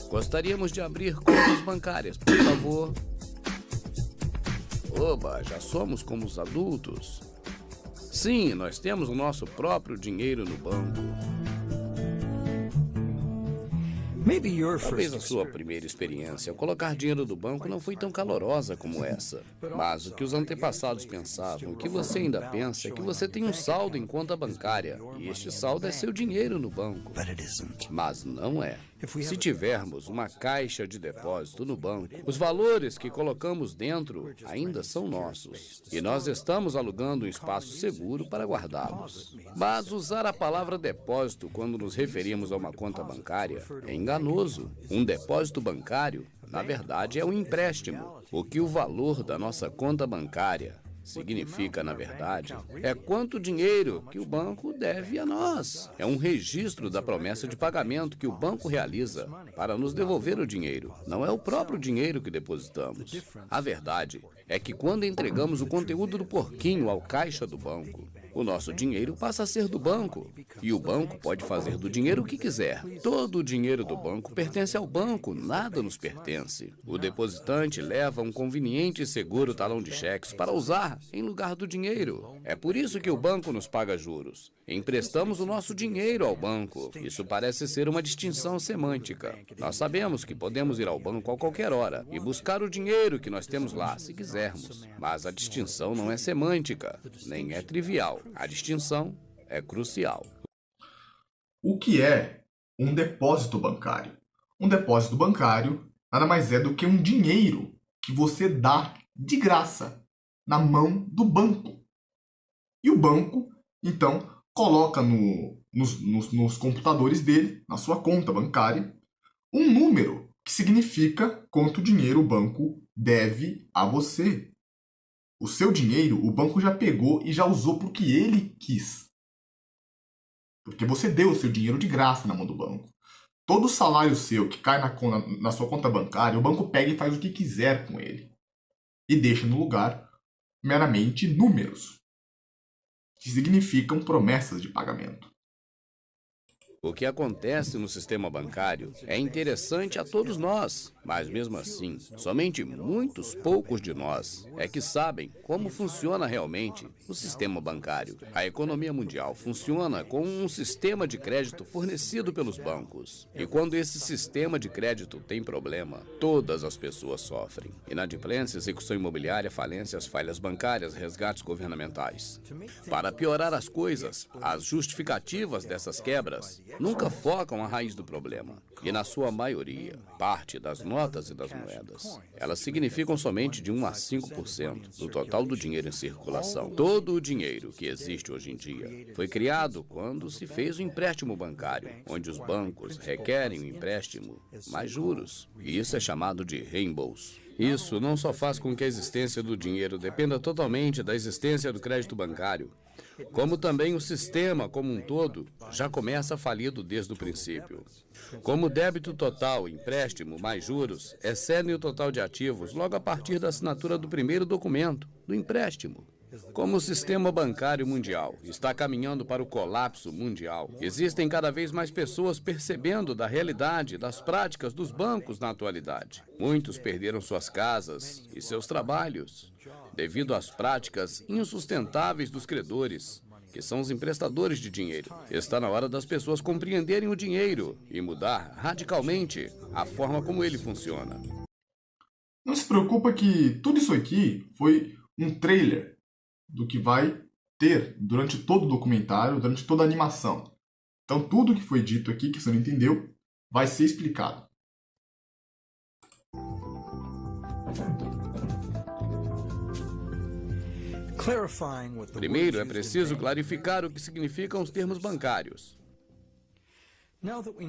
Gostaríamos de abrir contas bancárias, por favor. Oba, já somos como os adultos. Sim, nós temos o nosso próprio dinheiro no banco. Talvez a sua primeira experiência ao colocar dinheiro no banco não foi tão calorosa como essa. Mas o que os antepassados pensavam, o que você ainda pensa, é que você tem um saldo em conta bancária. E este saldo é seu dinheiro no banco. Mas não é. Se tivermos uma caixa de depósito no banco, os valores que colocamos dentro ainda são nossos. E nós estamos alugando um espaço seguro para guardá-los. Mas usar a palavra depósito quando nos referimos a uma conta bancária é enganoso. Um depósito bancário, na verdade, é um empréstimo. O que o valor da nossa conta bancária significa, na verdade, é quanto dinheiro que o banco deve a nós. É um registro da promessa de pagamento que o banco realiza para nos devolver o dinheiro. Não é o próprio dinheiro que depositamos. A verdade é que quando entregamos o conteúdo do porquinho ao caixa do banco, o nosso dinheiro passa a ser do banco. E o banco pode fazer do dinheiro o que quiser. Todo o dinheiro do banco pertence ao banco, nada nos pertence. O depositante leva um conveniente e seguro talão de cheques para usar em lugar do dinheiro. É por isso que o banco nos paga juros. Emprestamos o nosso dinheiro ao banco. Isso parece ser uma distinção semântica. Nós sabemos que podemos ir ao banco a qualquer hora e buscar o dinheiro que nós temos lá, se quisermos. Mas a distinção não é semântica, nem é trivial. A distinção é crucial. O que é um depósito bancário? Um depósito bancário nada mais é do que um dinheiro que você dá de graça na mão do banco. E o banco, então, coloca nos computadores dele, na sua conta bancária, um número que significa quanto dinheiro o banco deve a você. O seu dinheiro, o banco já pegou e já usou para o que ele quis. Porque você deu o seu dinheiro de graça na mão do banco. Todo salário seu que cai na sua conta bancária, o banco pega e faz o que quiser com ele. E deixa no lugar meramente números, que significam promessas de pagamento. O que acontece no sistema bancário é interessante a todos nós, mas mesmo assim, somente muitos poucos de nós é que sabem como funciona realmente o sistema bancário. A economia mundial funciona com um sistema de crédito fornecido pelos bancos. E quando esse sistema de crédito tem problema, todas as pessoas sofrem. Inadimplência, execução imobiliária, falências, falhas bancárias, resgates governamentais. Para piorar as coisas, as justificativas dessas quebras nunca focam a raiz do problema. E na sua maioria, parte das notas e das moedas, elas significam somente de 1 a 5% do total do dinheiro em circulação. Todo o dinheiro que existe hoje em dia foi criado quando se fez o empréstimo bancário, onde os bancos requerem o empréstimo mais juros. E isso é chamado de reembolso. Isso não só faz com que a existência do dinheiro dependa totalmente da existência do crédito bancário, como também o sistema como um todo já começa falido desde o princípio. Como o débito total, empréstimo mais juros, excedem o total de ativos logo a partir da assinatura do primeiro documento, do empréstimo. Como o sistema bancário mundial está caminhando para o colapso mundial, existem cada vez mais pessoas percebendo da realidade das práticas dos bancos na atualidade. Muitos perderam suas casas e seus trabalhos devido às práticas insustentáveis dos credores, que são os emprestadores de dinheiro. Está na hora das pessoas compreenderem o dinheiro e mudar radicalmente a forma como ele funciona. Não se preocupa que tudo isso aqui foi um trailer do que vai ter durante todo o documentário, durante toda a animação. Então tudo que foi dito aqui, que você não entendeu, vai ser explicado. Primeiro, é preciso clarificar o que significam os termos bancários.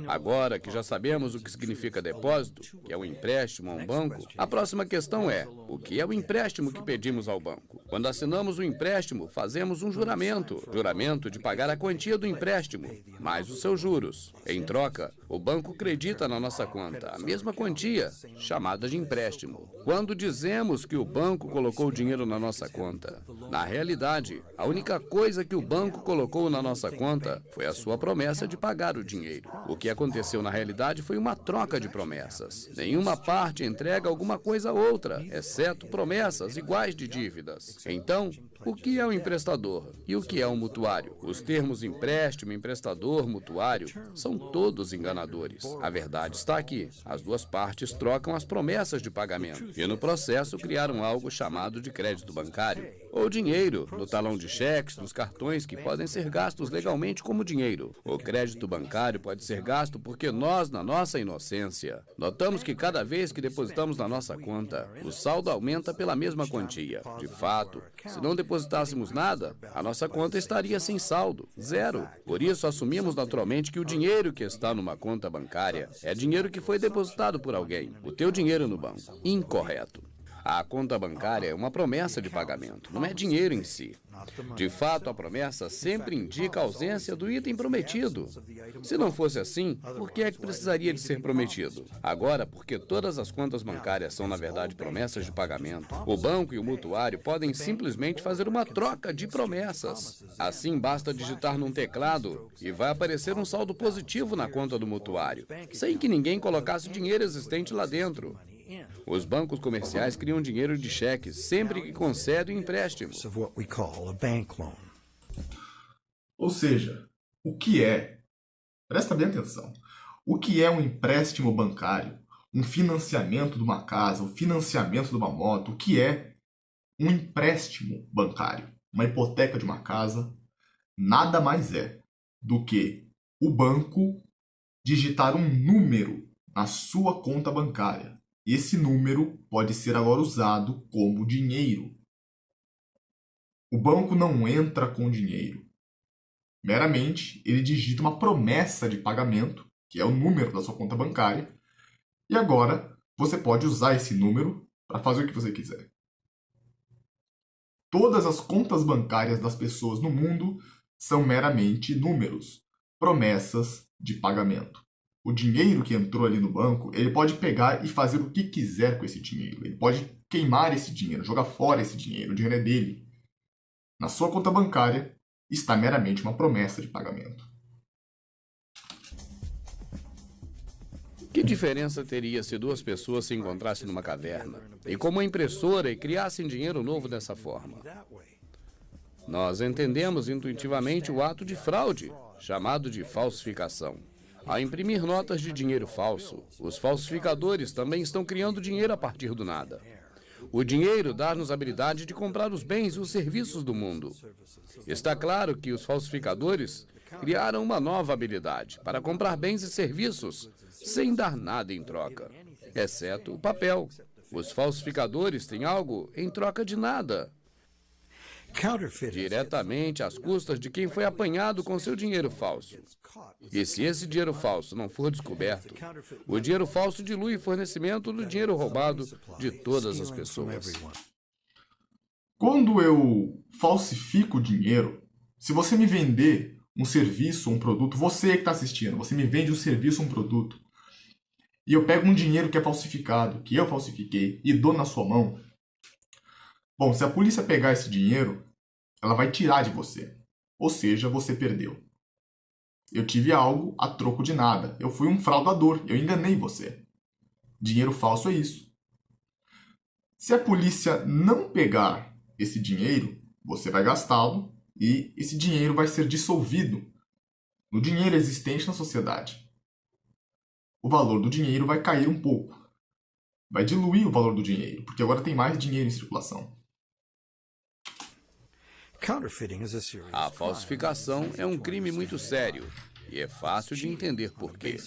Agora que já sabemos o que significa depósito, que é um empréstimo a um banco, a próxima questão é: o que é o empréstimo que pedimos ao banco? Quando assinamos um empréstimo, fazemos um juramento de pagar a quantia do empréstimo, mais os seus juros. Em troca, o banco acredita na nossa conta a mesma quantia, chamada de empréstimo. Quando dizemos que o banco colocou o dinheiro na nossa conta, Na realidade, a única coisa que o banco colocou na nossa conta foi a sua promessa de pagar o dinheiro. O que aconteceu na realidade foi uma troca de promessas. Nenhuma parte entrega alguma coisa a outra, exceto promessas iguais de dívidas. Então, o que é um emprestador e o que é um mutuário? Os termos empréstimo, emprestador, mutuário são todos enganadores. A verdade está aqui. As duas partes trocam as promessas de pagamento e, no processo, criaram algo chamado de crédito bancário, ou dinheiro, no talão de cheques, nos cartões que podem ser gastos legalmente como dinheiro. O crédito bancário pode ser gasto porque nós, na nossa inocência, notamos que cada vez que depositamos na nossa conta, o saldo aumenta pela mesma quantia. De fato, se não depositássemos nada, a nossa conta estaria sem saldo, zero. Por isso, assumimos naturalmente que o dinheiro que está numa conta bancária é dinheiro que foi depositado por alguém. O teu dinheiro no banco. Incorreto. A conta bancária é uma promessa de pagamento, não é dinheiro em si. De fato, a promessa sempre indica a ausência do item prometido. Se não fosse assim, por que é que precisaria de ser prometido? Agora, porque todas as contas bancárias são, na verdade, promessas de pagamento, o banco e o mutuário podem simplesmente fazer uma troca de promessas. Assim, basta digitar num teclado e vai aparecer um saldo positivo na conta do mutuário, sem que ninguém colocasse dinheiro existente lá dentro. Os bancos comerciais criam dinheiro de cheques sempre que concedem empréstimos. Ou seja, o que é? Presta bem atenção. O que é um empréstimo bancário? Um financiamento de uma casa, um financiamento de uma moto? O que é um empréstimo bancário? Uma hipoteca de uma casa? Nada mais é do que o banco digitar um número na sua conta bancária. Esse número pode ser agora usado como dinheiro. O banco não entra com dinheiro. Meramente, ele digita uma promessa de pagamento, que é o número da sua conta bancária, e agora você pode usar esse número para fazer o que você quiser. Todas as contas bancárias das pessoas no mundo são meramente números, promessas de pagamento. O dinheiro que entrou ali no banco, ele pode pegar e fazer o que quiser com esse dinheiro. Ele pode queimar esse dinheiro, jogar fora esse dinheiro, o dinheiro é dele. Na sua conta bancária está meramente uma promessa de pagamento. Que diferença teria se duas pessoas se encontrassem numa caverna e com uma impressora e criassem dinheiro novo dessa forma? Nós entendemos intuitivamente o ato de fraude, chamado de falsificação. Ao imprimir notas de dinheiro falso, os falsificadores também estão criando dinheiro a partir do nada. O dinheiro dá-nos a habilidade de comprar os bens e os serviços do mundo. Está claro que os falsificadores criaram uma nova habilidade para comprar bens e serviços sem dar nada em troca, exceto o papel. Os falsificadores têm algo em troca de nada, diretamente às custas de quem foi apanhado com seu dinheiro falso. E se esse dinheiro falso não for descoberto, o dinheiro falso dilui o fornecimento do dinheiro roubado de todas as pessoas. Quando eu falsifico dinheiro, se você me vender um serviço ou um produto, você que está assistindo, você me vende um serviço ou um produto, e eu pego um dinheiro que é falsificado, que eu falsifiquei, e dou na sua mão, bom, se a polícia pegar esse dinheiro, ela vai tirar de você. Ou seja, você perdeu. Eu tive algo a troco de nada. Eu fui um fraudador. Eu enganei você. Dinheiro falso é isso. Se a polícia não pegar esse dinheiro, você vai gastá-lo e esse dinheiro vai ser dissolvido no dinheiro existente na sociedade. O valor do dinheiro vai cair um pouco. Vai diluir o valor do dinheiro, porque agora tem mais dinheiro em circulação. A falsificação é um crime muito sério e é fácil de entender por quê.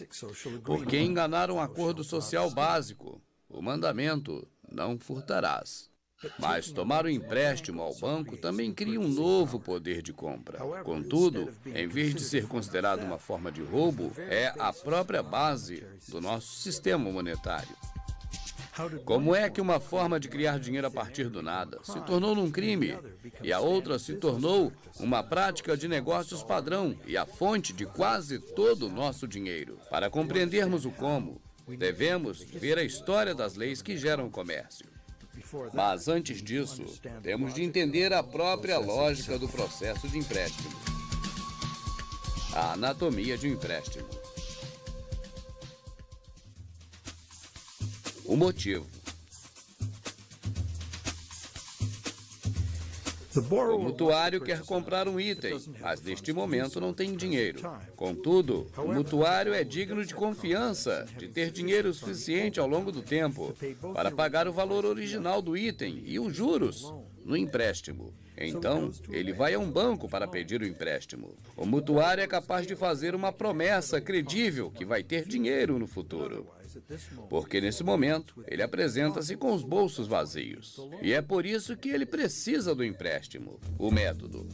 Porque enganaram um acordo social básico, o mandamento não furtarás. Mas tomar o empréstimo ao banco também cria um novo poder de compra. Contudo, em vez de ser considerado uma forma de roubo, é a própria base do nosso sistema monetário. Como é que uma forma de criar dinheiro a partir do nada se tornou num crime e a outra se tornou uma prática de negócios padrão e a fonte de quase todo o nosso dinheiro? Para compreendermos o como, devemos ver a história das leis que geram o comércio. Mas antes disso, temos de entender a própria lógica do processo de empréstimo. A anatomia de um empréstimo. O motivo. O mutuário quer comprar um item, mas neste momento não tem dinheiro. Contudo, o mutuário é digno de confiança, de ter dinheiro suficiente ao longo do tempo para pagar o valor original do item e os juros no empréstimo. Então, ele vai a um banco para pedir o empréstimo. O mutuário é capaz de fazer uma promessa credível que vai ter dinheiro no futuro. Porque nesse momento, ele apresenta-se com os bolsos vazios. E é por isso que ele precisa do empréstimo. O método.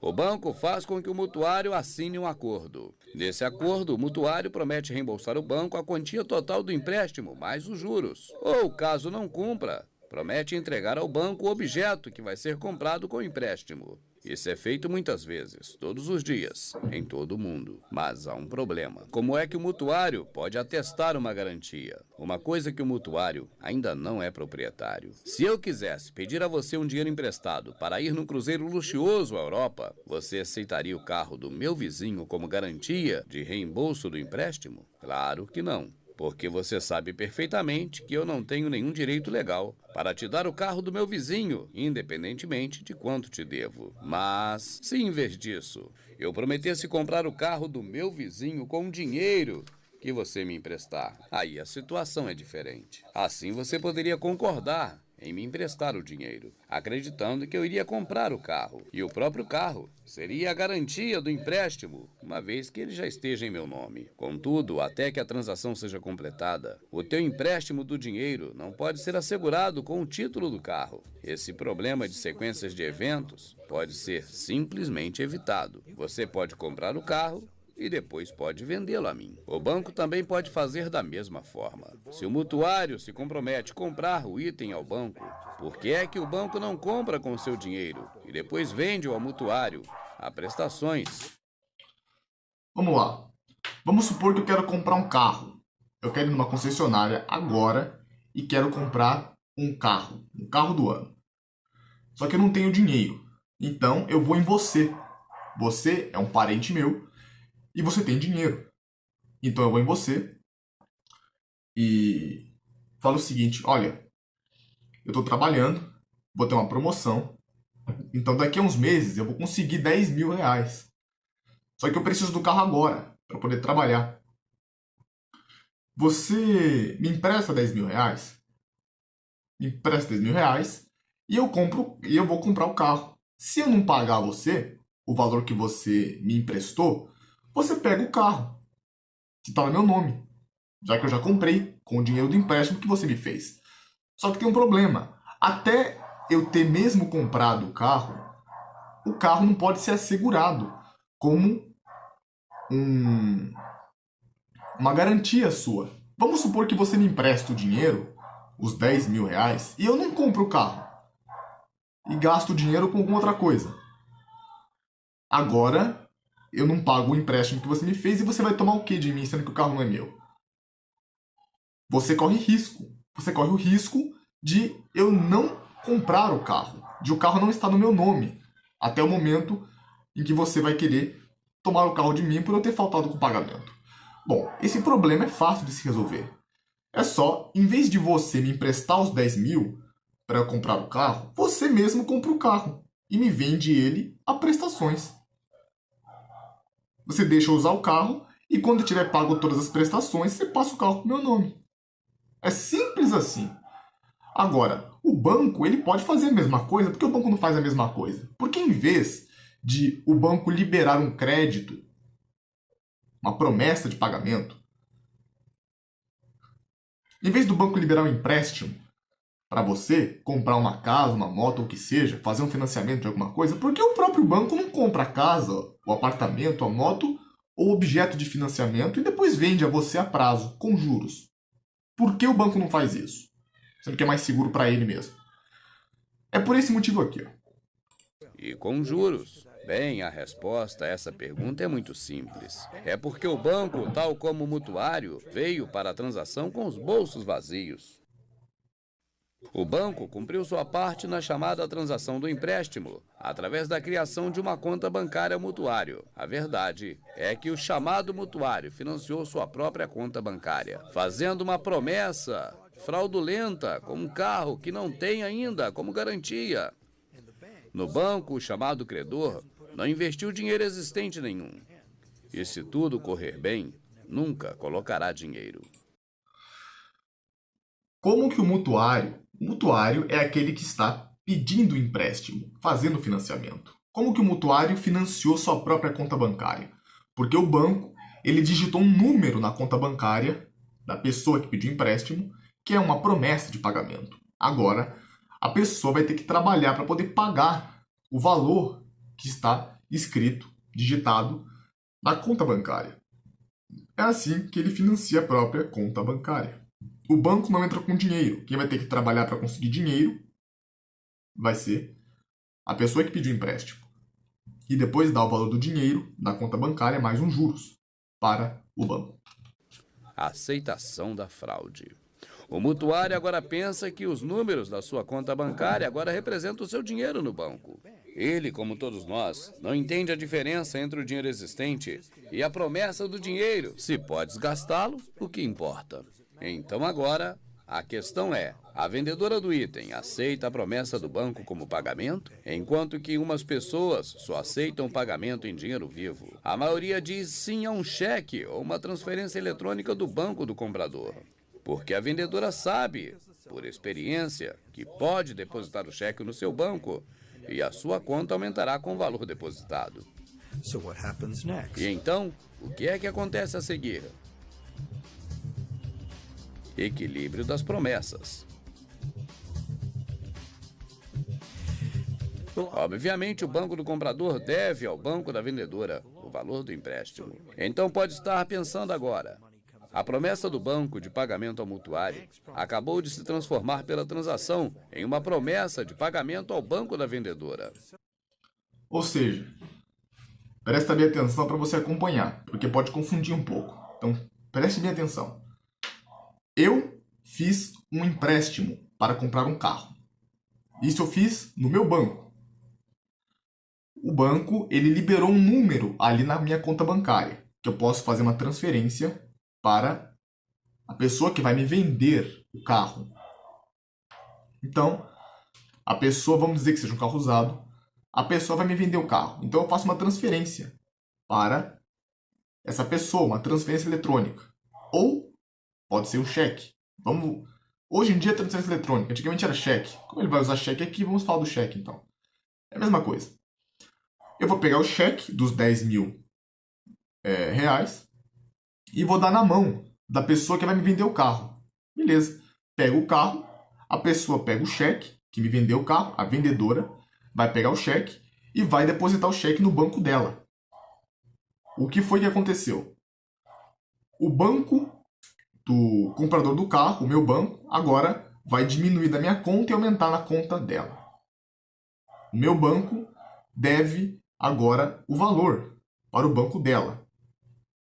O banco faz com que o mutuário assine um acordo. Nesse acordo, o mutuário promete reembolsar o banco a quantia total do empréstimo, mais os juros. Ou, caso não cumpra, promete entregar ao banco o objeto que vai ser comprado com o empréstimo. Isso é feito muitas vezes, todos os dias, em todo o mundo. Mas há um problema. Como é que o mutuário pode atestar uma garantia? Uma coisa que o mutuário ainda não é proprietário. Se eu quisesse pedir a você um dinheiro emprestado para ir num cruzeiro luxuoso à Europa, você aceitaria o carro do meu vizinho como garantia de reembolso do empréstimo? Claro que não. Porque você sabe perfeitamente que eu não tenho nenhum direito legal para te dar o carro do meu vizinho, independentemente de quanto te devo. Mas, se em vez disso, eu prometesse comprar o carro do meu vizinho com o dinheiro que você me emprestar, aí a situação é diferente. Assim você poderia concordar em me emprestar o dinheiro, acreditando que eu iria comprar o carro. E o próprio carro seria a garantia do empréstimo, uma vez que ele já esteja em meu nome. Contudo, até que a transação seja completada, o teu empréstimo do dinheiro não pode ser assegurado com o título do carro. Esse problema de sequências de eventos pode ser simplesmente evitado. Você pode comprar o carro e depois pode vendê-lo a mim. O banco também pode fazer da mesma forma. Se o mutuário se compromete a comprar o item ao banco, por que é que o banco não compra com o seu dinheiro e depois vende-o ao mutuário a prestações? Vamos lá. Vamos supor que eu quero comprar um carro. Eu quero ir numa concessionária agora e quero comprar um carro do ano. Só que eu não tenho dinheiro. Então eu vou em você. Você é um parente meu e você tem dinheiro. Então eu vou em você e falo o seguinte: olha, eu estou trabalhando, vou ter uma promoção, então daqui a uns meses eu vou conseguir 10 mil reais. Só que eu preciso do carro agora para poder trabalhar. Você me empresta 10 mil reais? Me empresta 10 mil reais e eu vou comprar o carro. Se eu não pagar você o valor que você me emprestou, você pega o carro que está no meu nome, já que eu já comprei com o dinheiro do empréstimo que você me fez. Só que tem um problema. Até eu ter mesmo comprado o carro não pode ser assegurado como uma garantia sua. Vamos supor que você me empresta o dinheiro, os 10 mil reais, e eu não compro o carro. E gasto o dinheiro com alguma outra coisa. Agora, eu não pago o empréstimo que você me fez e você vai tomar o que de mim, sendo que o carro não é meu? Você corre risco. Você corre o risco de eu não comprar o carro, de o carro não estar no meu nome, até o momento em que você vai querer tomar o carro de mim por eu ter faltado com o pagamento. Bom, esse problema é fácil de se resolver. É só, em vez de você me emprestar os 10 mil para eu comprar o carro, você mesmo compra o carro e me vende ele a prestações. Você deixa eu usar o carro e quando tiver pago todas as prestações, você passa o carro pro meu nome. É simples assim. Agora, o banco ele pode fazer a mesma coisa, porque o banco não faz a mesma coisa? Porque em vez de o banco liberar um crédito, uma promessa de pagamento, em vez do banco liberar um empréstimo para você comprar uma casa, uma moto ou o que seja, fazer um financiamento de alguma coisa, por que o próprio banco não compra a casa, o apartamento, a moto ou objeto de financiamento e depois vende a você a prazo, com juros? Por que o banco não faz isso? Sendo que é mais seguro para ele mesmo. É por esse motivo aqui. Ó. E com juros. Bem, a resposta a essa pergunta é muito simples. É porque o banco, tal como o mutuário, veio para a transação com os bolsos vazios. O banco cumpriu sua parte na chamada transação do empréstimo, através da criação de uma conta bancária mutuário. A verdade é que o chamado mutuário financiou sua própria conta bancária, fazendo uma promessa fraudulenta com um carro que não tem ainda como garantia. No banco, o chamado credor não investiu dinheiro existente nenhum. E se tudo correr bem, nunca colocará dinheiro. Como que o mutuário? O mutuário é aquele que está pedindo empréstimo, fazendo financiamento. Como que o mutuário financiou sua própria conta bancária? Porque o banco, ele digitou um número na conta bancária da pessoa que pediu empréstimo, que é uma promessa de pagamento. Agora, a pessoa vai ter que trabalhar para poder pagar o valor que está escrito, digitado na conta bancária. É assim que ele financia a própria conta bancária. O banco não entra com dinheiro. Quem vai ter que trabalhar para conseguir dinheiro vai ser a pessoa que pediu empréstimo. E depois dá o valor do dinheiro da conta bancária mais uns juros para o banco. Aceitação da fraude. O mutuário agora pensa que os números da sua conta bancária agora representam o seu dinheiro no banco. Ele, como todos nós, não entende a diferença entre o dinheiro existente e a promessa do dinheiro. Se podes gastá-lo, o que importa? Então agora, a questão é, a vendedora do item aceita a promessa do banco como pagamento, enquanto que umas pessoas só aceitam pagamento em dinheiro vivo. A maioria diz sim a um cheque ou uma transferência eletrônica do banco do comprador. Porque a vendedora sabe, por experiência, que pode depositar o cheque no seu banco e a sua conta aumentará com o valor depositado. E então, o que é que acontece a seguir? Equilíbrio das promessas. Obviamente, o banco do comprador deve ao banco da vendedora o valor do empréstimo. Então pode estar pensando agora. A promessa do banco de pagamento ao mutuário acabou de se transformar pela transação em uma promessa de pagamento ao banco da vendedora. Ou seja, presta bem atenção para você acompanhar, porque pode confundir um pouco. Então, preste bem atenção. Eu fiz um empréstimo para comprar um carro. Isso eu fiz no meu banco. O banco, ele liberou um número ali na minha conta bancária, que eu posso fazer uma transferência para a pessoa que vai me vender o carro. Então, a pessoa, vamos dizer que seja um carro usado, a pessoa vai me vender o carro. Então eu faço uma transferência para essa pessoa, uma transferência eletrônica. Ou pode ser um cheque. Hoje em dia é transferência eletrônica, antigamente era cheque. Como ele vai usar cheque aqui, vamos falar do cheque então. É a mesma coisa. Eu vou pegar o cheque dos 10 mil reais e vou dar na mão da pessoa que vai me vender o carro. Beleza. Pego o carro, a pessoa pega o cheque que me vendeu o carro, a vendedora vai pegar o cheque e vai depositar o cheque no banco dela. O que foi que aconteceu? O banco do comprador do carro, o meu banco, agora vai diminuir da minha conta e aumentar na conta dela. O meu banco deve agora o valor para o banco dela,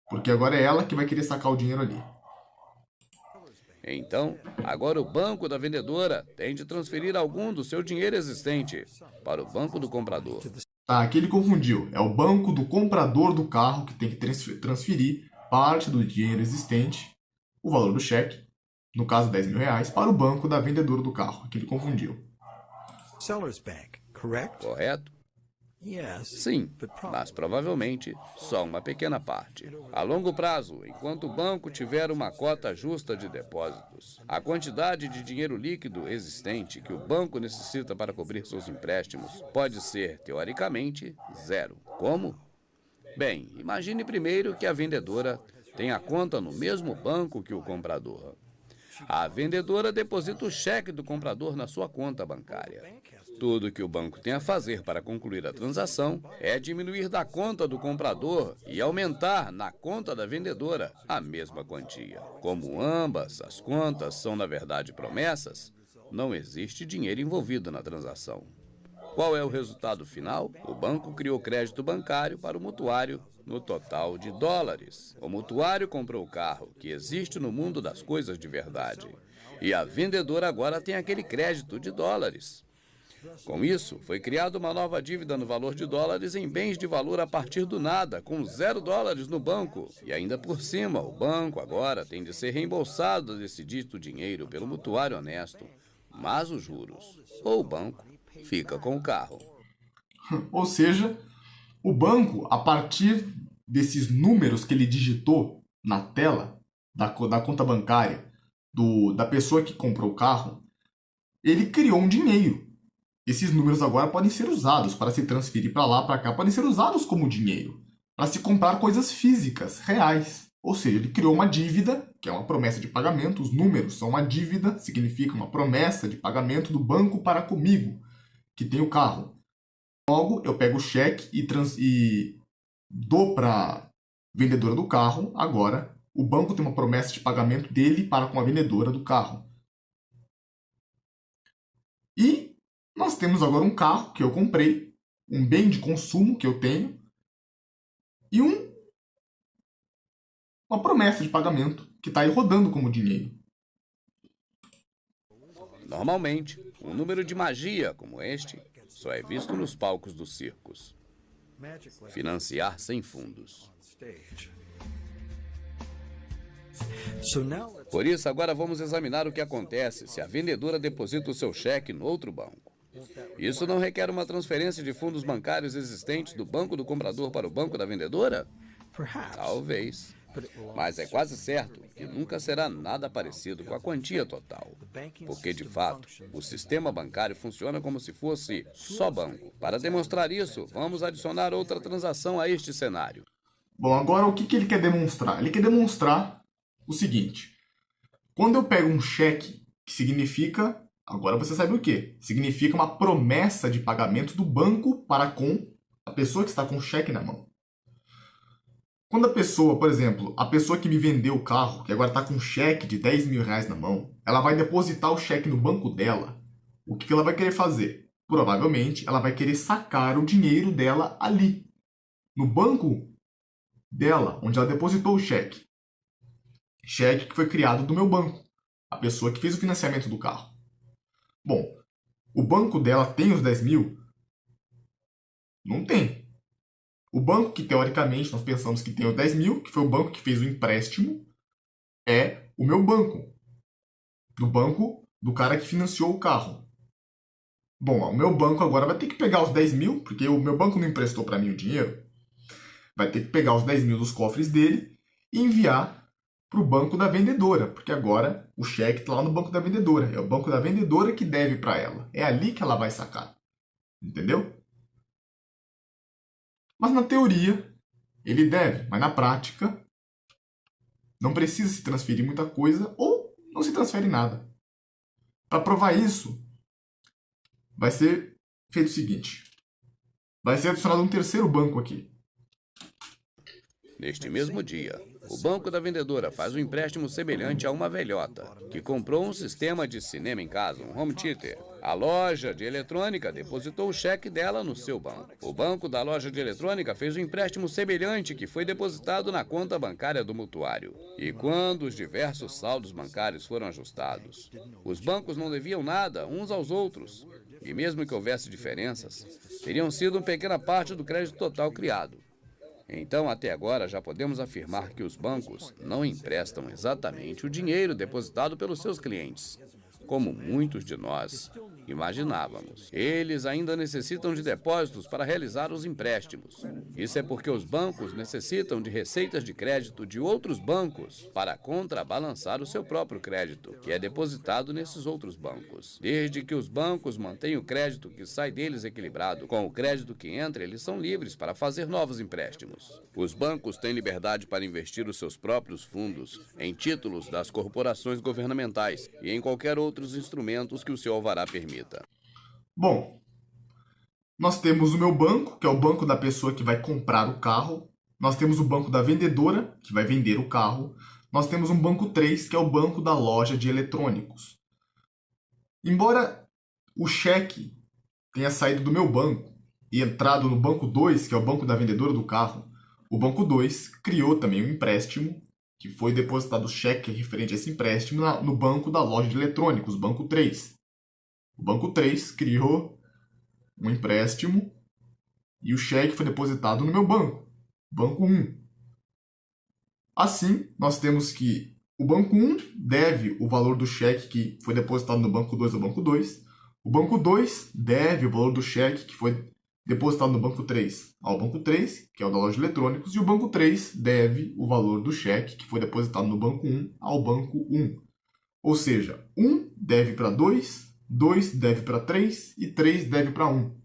porque agora é ela que vai querer sacar o dinheiro ali. Então, agora o banco da vendedora tem de transferir algum do seu dinheiro existente para o banco do comprador. Tá, aqui ele confundiu. É o banco do comprador do carro que tem que transferir parte do dinheiro existente, o valor do cheque, no caso 10 mil reais, para o banco da vendedora do carro. Aqui ele confundiu. Seller's Bank, correct? Correto? Yes. Sim, mas provavelmente só uma pequena parte. A longo prazo, enquanto o banco tiver uma cota justa de depósitos, a quantidade de dinheiro líquido existente que o banco necessita para cobrir seus empréstimos pode ser, teoricamente, zero. Como? Bem, imagine primeiro que a vendedora tem a conta no mesmo banco que o comprador. A vendedora deposita o cheque do comprador na sua conta bancária. Tudo que o banco tem a fazer para concluir a transação é diminuir da conta do comprador e aumentar na conta da vendedora a mesma quantia. Como ambas as contas são, na verdade, promessas, não existe dinheiro envolvido na transação. Qual é o resultado final? O banco criou crédito bancário para o mutuário no total de dólares. O mutuário comprou o carro, que existe no mundo das coisas de verdade. E a vendedora agora tem aquele crédito de dólares. Com isso, foi criada uma nova dívida no valor de dólares em bens de valor a partir do nada, com $0 no banco. E ainda por cima, o banco agora tem de ser reembolsado desse dito dinheiro pelo mutuário honesto, mas os juros, ou o banco, fica com o carro. Ou seja, o banco, a partir desses números que ele digitou na tela da conta bancária da pessoa que comprou o carro, ele criou um dinheiro. Esses números agora podem ser usados para se transferir para lá, para cá, podem ser usados como dinheiro, para se comprar coisas físicas, reais. Ou seja, ele criou uma dívida, que é uma promessa de pagamento. Os números são uma dívida, significa uma promessa de pagamento do banco para comigo, que tem o carro. Logo, eu pego o cheque e dou para a vendedora do carro. Agora, o banco tem uma promessa de pagamento dele para com a vendedora do carro. E nós temos agora um carro que eu comprei, um bem de consumo que eu tenho e uma promessa de pagamento que está aí rodando como dinheiro. Normalmente, um número de magia como este só é visto nos palcos dos circos. Financiar sem fundos. Por isso, agora vamos examinar o que acontece se a vendedora deposita o seu cheque no outro banco. Isso não requer uma transferência de fundos bancários existentes do banco do comprador para o banco da vendedora? Talvez. Mas é quase certo que nunca será nada parecido com a quantia total. Porque, de fato, o sistema bancário funciona como se fosse só banco. Para demonstrar isso, vamos adicionar outra transação a este cenário. Bom, agora o que ele quer demonstrar? Ele quer demonstrar o seguinte. Quando eu pego um cheque, que significa, agora você sabe o quê? Significa uma promessa de pagamento do banco para com a pessoa que está com o cheque na mão. Quando a pessoa, por exemplo, a pessoa que me vendeu o carro, que agora está com um cheque de R$10.000 na mão, ela vai depositar o cheque no banco dela. O que ela vai querer fazer? Provavelmente, ela vai querer sacar o dinheiro dela ali, no banco dela, onde ela depositou o cheque. Cheque que foi criado do meu banco, a pessoa que fez o financiamento do carro. Bom, o banco dela tem os 10 mil? Não tem. O banco que, teoricamente, nós pensamos que tem os 10 mil, que foi o banco que fez o empréstimo, é o meu banco. Do banco do cara que financiou o carro. Bom, o meu banco agora vai ter que pegar os 10 mil, porque o meu banco não emprestou para mim o dinheiro. Vai ter que pegar os 10 mil dos cofres dele e enviar para o banco da vendedora, porque agora o cheque está lá no banco da vendedora. É o banco da vendedora que deve para ela. É ali que ela vai sacar. Entendeu? Mas na teoria, ele deve, mas na prática, não precisa se transferir muita coisa ou não se transfere nada. Para provar isso, vai ser feito o seguinte. Vai ser adicionado um terceiro banco aqui. Neste mesmo dia, o banco da vendedora faz um empréstimo semelhante a uma velhota, que comprou um sistema de cinema em casa, um home theater. A loja de eletrônica depositou o cheque dela no seu banco. O banco da loja de eletrônica fez um empréstimo semelhante que foi depositado na conta bancária do mutuário. E quando os diversos saldos bancários foram ajustados, os bancos não deviam nada uns aos outros. E mesmo que houvesse diferenças, teriam sido uma pequena parte do crédito total criado. Então, até agora, já podemos afirmar que os bancos não emprestam exatamente o dinheiro depositado pelos seus clientes, como muitos de nós imaginávamos. Eles ainda necessitam de depósitos para realizar os empréstimos. Isso é porque os bancos necessitam de receitas de crédito de outros bancos para contrabalançar o seu próprio crédito, que é depositado nesses outros bancos. Desde que os bancos mantêm o crédito que sai deles equilibrado com o crédito que entra, eles são livres para fazer novos empréstimos. Os bancos têm liberdade para investir os seus próprios fundos em títulos das corporações governamentais e em qualquer outros instrumentos que o seu alvará permita. Bom, nós temos o meu banco, que é o banco da pessoa que vai comprar o carro. Nós temos o banco da vendedora, que vai vender o carro. Nós temos um banco 3, que é o banco da loja de eletrônicos. Embora o cheque tenha saído do meu banco e entrado no banco 2, que é o banco da vendedora do carro, o banco 2 criou também um empréstimo, que foi depositado o cheque referente a esse empréstimo no banco da loja de eletrônicos, banco 3. O banco 3 criou um empréstimo e o cheque foi depositado no meu banco, banco 1. Assim, nós temos que o banco 1 deve o valor do cheque que foi depositado no banco 2 ao banco 2. O banco 2 deve o valor do cheque que foi depositado no banco 3 ao banco 3, que é o da loja de eletrônicos. E o banco 3 deve o valor do cheque que foi depositado no banco 1 ao banco 1. Ou seja, 1 deve para 2, 2 deve para 3 e 3 deve para 1.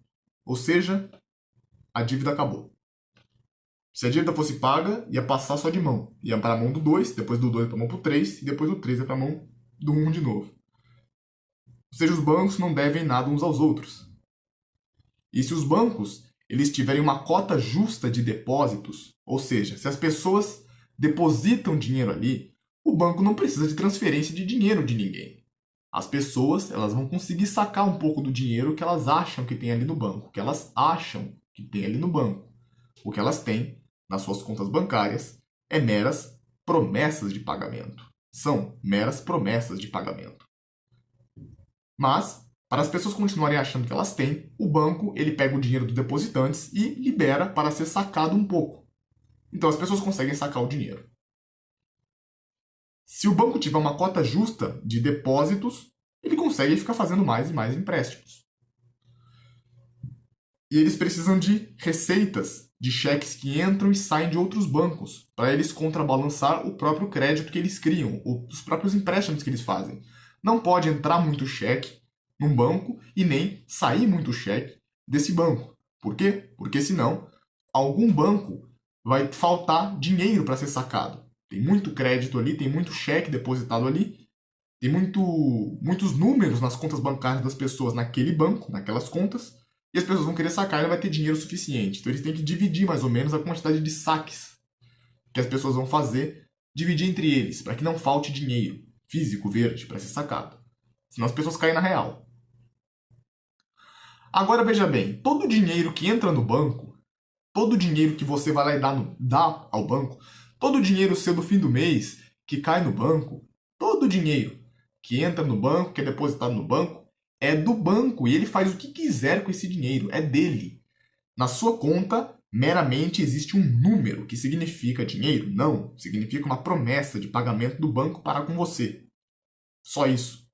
Ou seja, a dívida acabou. Se a dívida fosse paga, ia passar só de mão. Ia para a mão do 2, depois do 2 para a mão do 3, e depois do 3 ia para a mão do 1 de novo. Ou seja, os bancos não devem nada uns aos outros. E se os bancos eles tiverem uma cota justa de depósitos, ou seja, se as pessoas depositam dinheiro ali, o banco não precisa de transferência de dinheiro de ninguém. As pessoas elas vão conseguir sacar um pouco do dinheiro que elas acham que tem ali no banco, que elas acham que tem ali no banco. O que elas têm nas suas contas bancárias é meras promessas de pagamento. São meras promessas de pagamento. Mas, para as pessoas continuarem achando que elas têm, o banco ele pega o dinheiro dos depositantes e libera para ser sacado um pouco. Então as pessoas conseguem sacar o dinheiro. Se o banco tiver uma cota justa de depósitos, ele consegue ficar fazendo mais e mais empréstimos. E eles precisam de receitas de cheques que entram e saem de outros bancos, para eles contrabalançar o próprio crédito que eles criam, os próprios empréstimos que eles fazem. Não pode entrar muito cheque num banco e nem sair muito cheque desse banco. Por quê? Porque senão algum banco vai faltar dinheiro para ser sacado. Tem muito crédito ali, tem muito cheque depositado ali, tem muitos números nas contas bancárias das pessoas naquele banco, naquelas contas, e as pessoas vão querer sacar e não vai ter dinheiro suficiente. Então eles têm que dividir mais ou menos a quantidade de saques que as pessoas vão fazer, dividir entre eles, para que não falte dinheiro físico verde para ser sacado. Senão as pessoas caem na real. Agora veja bem, todo o dinheiro que entra no banco, todo o dinheiro que você vai lá e dá ao banco, todo o dinheiro seu do fim do mês que cai no banco, todo o dinheiro que entra no banco, que é depositado no banco, é do banco e ele faz o que quiser com esse dinheiro, é dele. Na sua conta, meramente existe um número que significa dinheiro? Não, significa uma promessa de pagamento do banco para com você. Só isso.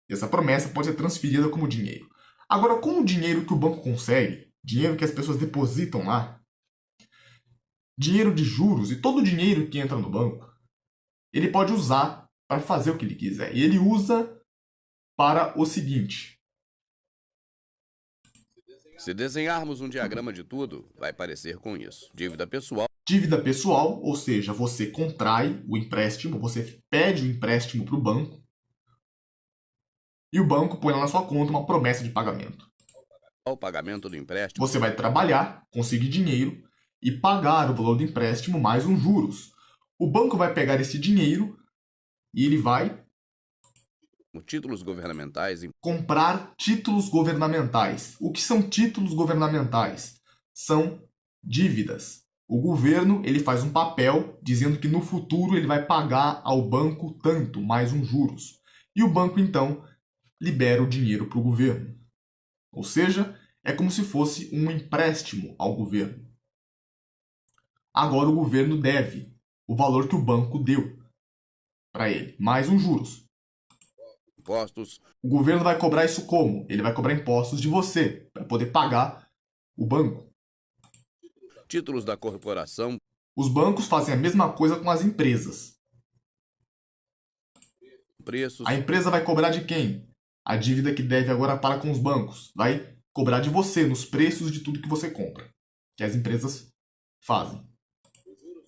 E essa promessa pode ser transferida como dinheiro. Agora, com o dinheiro que o banco consegue, dinheiro que as pessoas depositam lá, dinheiro de juros e todo o dinheiro que entra no banco, ele pode usar para fazer o que ele quiser. E ele usa para o seguinte. Se desenharmos um diagrama de tudo, vai parecer com isso. Dívida pessoal. Dívida pessoal, ou seja, você contrai o empréstimo, você pede o empréstimo para o banco e o banco põe lá na sua conta uma promessa de pagamento. O pagamento do empréstimo. Você vai trabalhar, conseguir dinheiro e pagar o valor do empréstimo mais uns juros. O banco vai pegar esse dinheiro e ele vai Títulos governamentais. Comprar títulos governamentais. O que são títulos governamentais? São dívidas. O governo ele faz um papel dizendo que no futuro ele vai pagar ao banco tanto, mais uns juros. E o banco, então, libera o dinheiro para o governo. Ou seja, é como se fosse um empréstimo ao governo. Agora o governo deve o valor que o banco deu para ele, mais uns juros. Impostos. O governo vai cobrar isso como? Ele vai cobrar impostos de você, para poder pagar o banco. Títulos da corporação. Os bancos fazem a mesma coisa com as empresas. Preços. A empresa vai cobrar de quem? A dívida que deve agora para com os bancos. Vai cobrar de você, nos preços de tudo que você compra. Que as empresas fazem.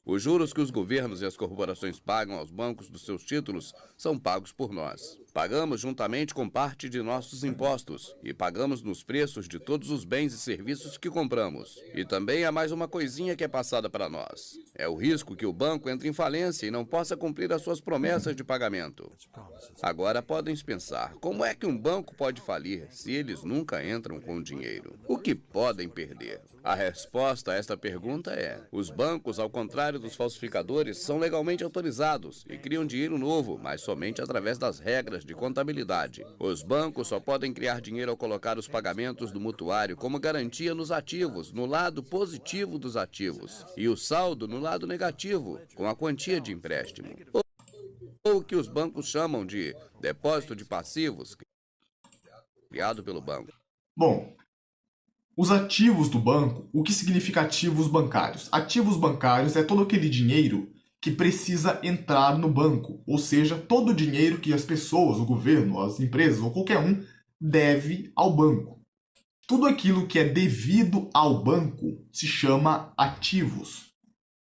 Os juros que os governos e as corporações pagam aos bancos dos seus títulos são pagos por nós. Pagamos juntamente com parte de nossos impostos e pagamos nos preços de todos os bens e serviços que compramos. E também há mais uma coisinha que é passada para nós. É o risco que o banco entre em falência e não possa cumprir as suas promessas de pagamento. Agora podem pensar, como é que um banco pode falir se eles nunca entram com dinheiro? O que podem perder? A resposta a esta pergunta é: os bancos, ao contrário dos falsificadores, são legalmente autorizados e criam dinheiro novo, mas somente através das regras de contabilidade. Os bancos só podem criar dinheiro ao colocar os pagamentos do mutuário como garantia nos ativos, no lado positivo dos ativos, e o saldo no lado negativo, com a quantia de empréstimo. Ou o que os bancos chamam de depósito de passivos, criado pelo banco. Bom, os ativos do banco, o que significa ativos bancários? Ativos bancários é todo aquele dinheiro que precisa entrar no banco, ou seja, todo o dinheiro que as pessoas, o governo, as empresas ou qualquer um deve ao banco. Tudo aquilo que é devido ao banco se chama ativos.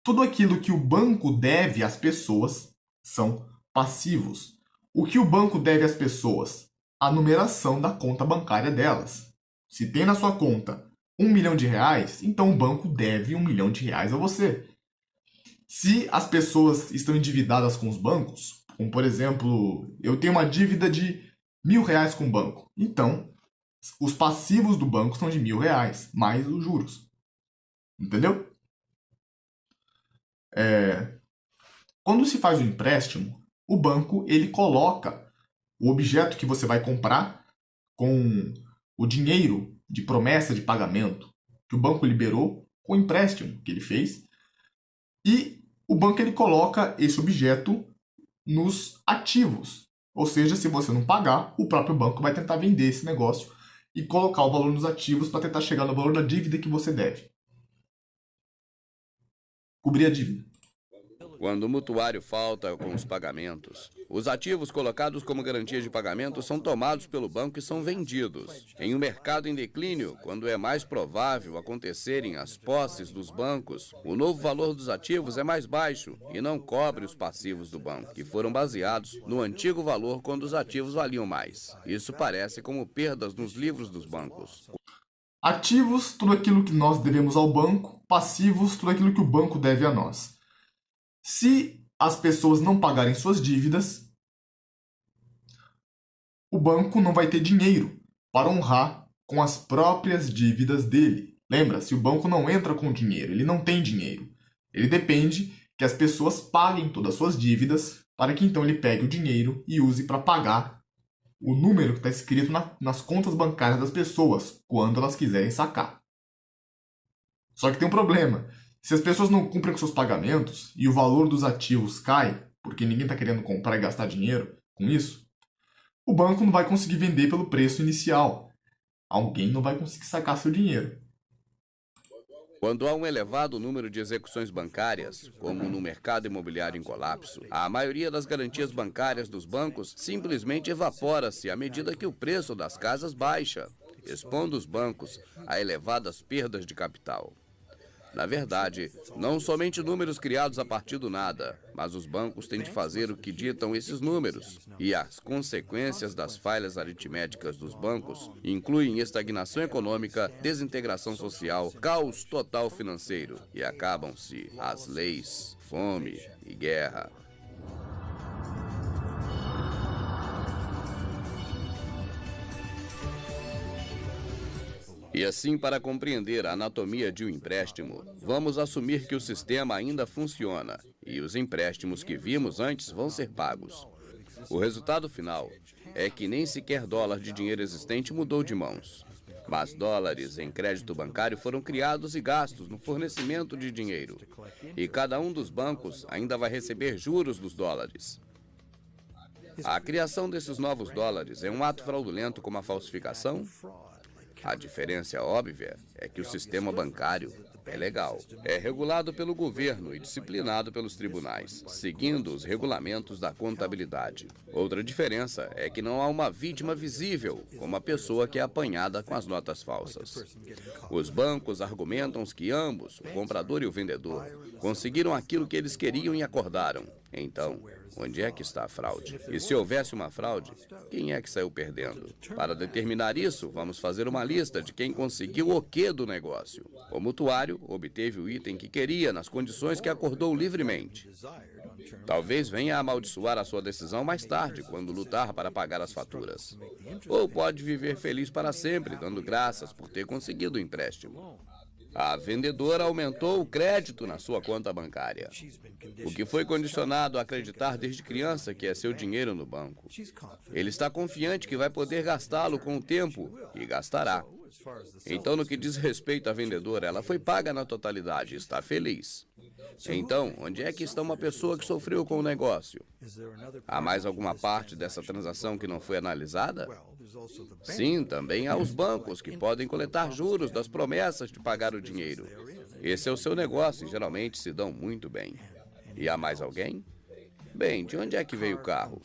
Tudo aquilo que o banco deve às pessoas são passivos. O que o banco deve às pessoas? A numeração da conta bancária delas. Se tem na sua conta R$1 milhão, então o banco deve R$1 milhão a você. Se as pessoas estão endividadas com os bancos, como por exemplo, eu tenho uma dívida de R$1.000 com o banco, então os passivos do banco são de R$1.000, mais os juros. Entendeu? Quando se faz um empréstimo, o banco ele coloca o objeto que você vai comprar com o dinheiro de promessa de pagamento que o banco liberou com o empréstimo que ele fez, e o banco ele coloca esse objeto nos ativos. Ou seja, se você não pagar, o próprio banco vai tentar vender esse negócio e colocar o valor nos ativos para tentar chegar no valor da dívida que você deve. Cobrir a dívida. Quando o mutuário falta com os pagamentos, os ativos colocados como garantia de pagamento são tomados pelo banco e são vendidos. Em um mercado em declínio, quando é mais provável acontecerem as posses dos bancos, o novo valor dos ativos é mais baixo e não cobre os passivos do banco, que foram baseados no antigo valor quando os ativos valiam mais. Isso parece como perdas nos livros dos bancos. Ativos, tudo aquilo que nós devemos ao banco. Passivos, tudo aquilo que o banco deve a nós. Se as pessoas não pagarem suas dívidas, o banco não vai ter dinheiro para honrar com as próprias dívidas dele. Lembra, se o banco não entra com dinheiro, ele não tem dinheiro. Ele depende que as pessoas paguem todas as suas dívidas para que então ele pegue o dinheiro e use para pagar o número que está escrito nas contas bancárias das pessoas quando elas quiserem sacar. Só que tem um problema. Se as pessoas não cumprem com seus pagamentos e o valor dos ativos cai, porque ninguém está querendo comprar e gastar dinheiro com isso, o banco não vai conseguir vender pelo preço inicial. Alguém não vai conseguir sacar seu dinheiro. Quando há um elevado número de execuções bancárias, como no mercado imobiliário em colapso, a maioria das garantias bancárias dos bancos simplesmente evapora-se à medida que o preço das casas baixa, expondo os bancos a elevadas perdas de capital. Na verdade, não somente números criados a partir do nada, mas os bancos têm de fazer o que ditam esses números. E as consequências das falhas aritméticas dos bancos incluem estagnação econômica, desintegração social, caos total financeiro. E acabam-se as leis, fome e guerra. E assim, para compreender a anatomia de um empréstimo, vamos assumir que o sistema ainda funciona e os empréstimos que vimos antes vão ser pagos. O resultado final é que nem sequer dólar de dinheiro existente mudou de mãos. Mas dólares em crédito bancário foram criados e gastos no fornecimento de dinheiro. E cada um dos bancos ainda vai receber juros dos dólares. A criação desses novos dólares é um ato fraudulento como a falsificação? A diferença óbvia é que o sistema bancário é legal. É regulado pelo governo e disciplinado pelos tribunais, seguindo os regulamentos da contabilidade. Outra diferença é que não há uma vítima visível, como a pessoa que é apanhada com as notas falsas. Os bancos argumentam que ambos, o comprador e o vendedor, conseguiram aquilo que eles queriam e acordaram. Então, onde é que está a fraude? E se houvesse uma fraude, quem é que saiu perdendo? Para determinar isso, vamos fazer uma lista de quem conseguiu o quê do negócio. O mutuário obteve o item que queria nas condições que acordou livremente. Talvez venha a amaldiçoar a sua decisão mais tarde, quando lutar para pagar as faturas. Ou pode viver feliz para sempre, dando graças por ter conseguido o empréstimo. A vendedora aumentou o crédito na sua conta bancária, o que foi condicionado a acreditar desde criança que é seu dinheiro no banco. Ele está confiante que vai poder gastá-lo com o tempo e gastará. Então, no que diz respeito à vendedora, ela foi paga na totalidade e está feliz. Então, onde é que está uma pessoa que sofreu com o negócio? Há mais alguma parte dessa transação que não foi analisada? Sim, também há os bancos que podem coletar juros das promessas de pagar o dinheiro. Esse é o seu negócio e geralmente se dão muito bem. E há mais alguém? Bem, de onde é que veio o carro?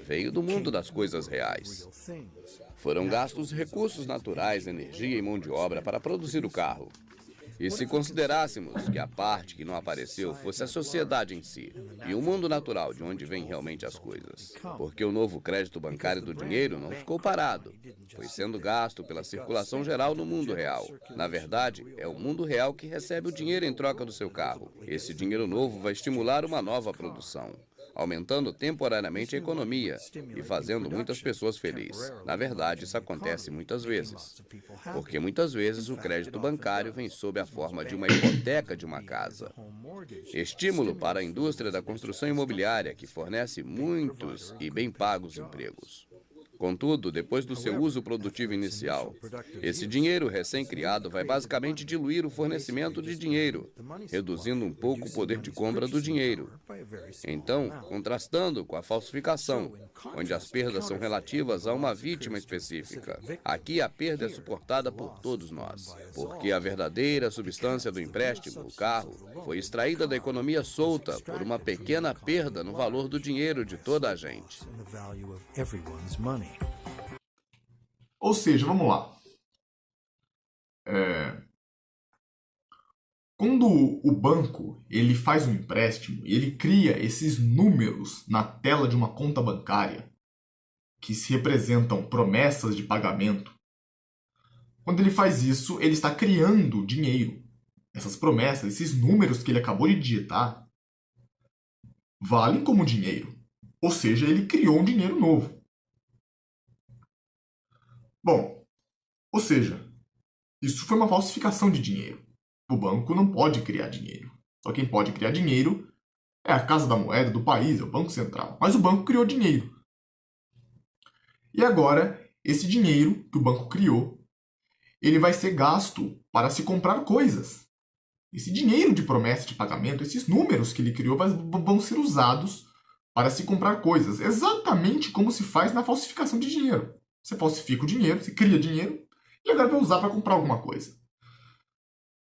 Veio do mundo das coisas reais. Foram gastos recursos naturais, energia e mão de obra para produzir o carro. E se considerássemos que a parte que não apareceu fosse a sociedade em si, e o mundo natural de onde vêm realmente as coisas? Porque o novo crédito bancário do dinheiro não ficou parado. Foi sendo gasto pela circulação geral no mundo real. Na verdade, é o mundo real que recebe o dinheiro em troca do seu carro. Esse dinheiro novo vai estimular uma nova produção, aumentando temporariamente a economia e fazendo muitas pessoas felizes. Na verdade, isso acontece muitas vezes, porque muitas vezes o crédito bancário vem sob a forma de uma hipoteca de uma casa. Estímulo para a indústria da construção imobiliária, que fornece muitos e bem pagos empregos. Contudo, depois do seu uso produtivo inicial, esse dinheiro recém-criado vai basicamente diluir o fornecimento de dinheiro, reduzindo um pouco o poder de compra do dinheiro. Então, contrastando com a falsificação, onde as perdas são relativas a uma vítima específica, aqui a perda é suportada por todos nós, porque a verdadeira substância do empréstimo, o carro, foi extraída da economia solta por uma pequena perda no valor do dinheiro de toda a gente. Ou seja, vamos lá. Quando o banco ele faz um empréstimo e ele cria esses números na tela de uma conta bancária que se representam promessas de pagamento, quando ele faz isso, ele está criando dinheiro. Essas promessas, esses números que ele acabou de digitar, valem como dinheiro. Ou seja, ele criou um dinheiro novo. Bom, ou seja, isso foi uma falsificação de dinheiro. O banco não pode criar dinheiro. Só quem pode criar dinheiro é a Casa da Moeda do país, é o Banco Central. Mas o banco criou dinheiro. E agora, esse dinheiro que o banco criou, ele vai ser gasto para se comprar coisas. Esse dinheiro de promessa de pagamento, esses números que ele criou vão ser usados para se comprar coisas. Exatamente como se faz na falsificação de dinheiro. Você falsifica o dinheiro, você cria dinheiro e agora vai usar para comprar alguma coisa.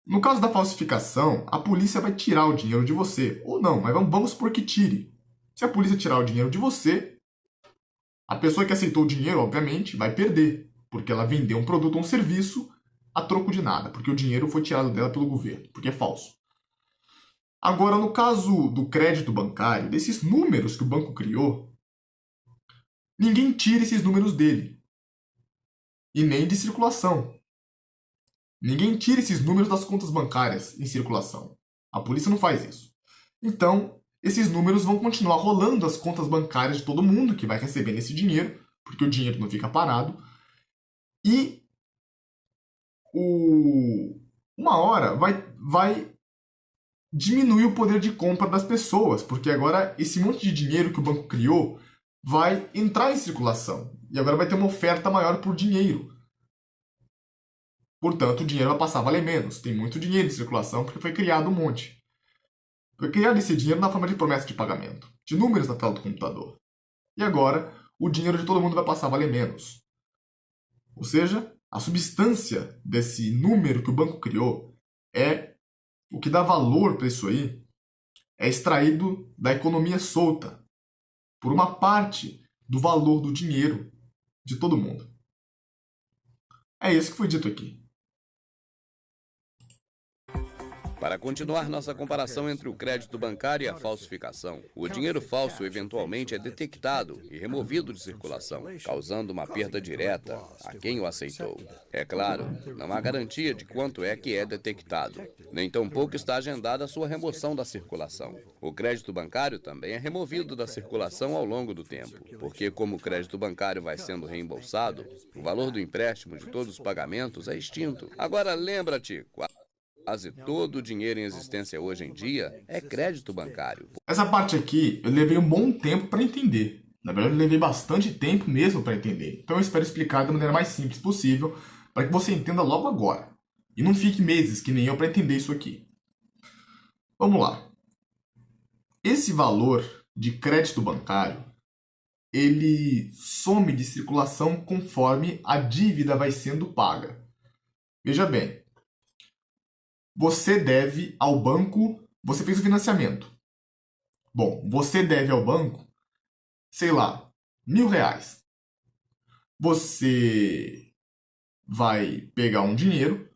No caso da falsificação, a polícia vai tirar o dinheiro de você. Ou não, mas vamos supor que tire. Se a polícia tirar o dinheiro de você, a pessoa que aceitou o dinheiro, obviamente, vai perder. Porque ela vendeu um produto ou um serviço a troco de nada. Porque o dinheiro foi tirado dela pelo governo. Porque é falso. Agora, no caso do crédito bancário, desses números que o banco criou, ninguém tira esses números dele. E nem de circulação. Ninguém tira esses números das contas bancárias em circulação. A polícia não faz isso. Então, esses números vão continuar rolando as contas bancárias de todo mundo que vai recebendo esse dinheiro, porque o dinheiro não fica parado. E uma hora vai diminuir o poder de compra das pessoas, porque agora esse monte de dinheiro que o banco criou vai entrar em circulação. E agora vai ter uma oferta maior por dinheiro. Portanto, o dinheiro vai passar a valer menos. Tem muito dinheiro em circulação porque foi criado um monte. Foi criado esse dinheiro na forma de promessa de pagamento, de números na tela do computador. E agora, o dinheiro de todo mundo vai passar a valer menos. Ou seja, a substância desse número que o banco criou é o que dá valor para isso aí, é extraído da economia solta, por uma parte do valor do dinheiro de todo mundo. É isso que foi dito aqui. Para continuar nossa comparação entre o crédito bancário e a falsificação, o dinheiro falso eventualmente é detectado e removido de circulação, causando uma perda direta a quem o aceitou. É claro, não há garantia de quanto é que é detectado, nem tampouco está agendada a sua remoção da circulação. O crédito bancário também é removido da circulação ao longo do tempo, porque como o crédito bancário vai sendo reembolsado, o valor do empréstimo de todos os pagamentos é extinto. Agora lembra-te, quase todo o dinheiro em existência hoje em dia é crédito bancário. Essa parte aqui eu levei um bom tempo para entender. Na verdade, eu levei bastante tempo mesmo para entender. Então eu espero explicar da maneira mais simples possível para que você entenda logo agora. E não fique meses que nem eu para entender isso aqui. Vamos lá. Esse valor de crédito bancário, ele some de circulação conforme a dívida vai sendo paga. Veja bem, você deve ao banco, você fez o financiamento. Bom, você deve ao banco, sei lá, R$1.000. Você vai pegar um dinheiro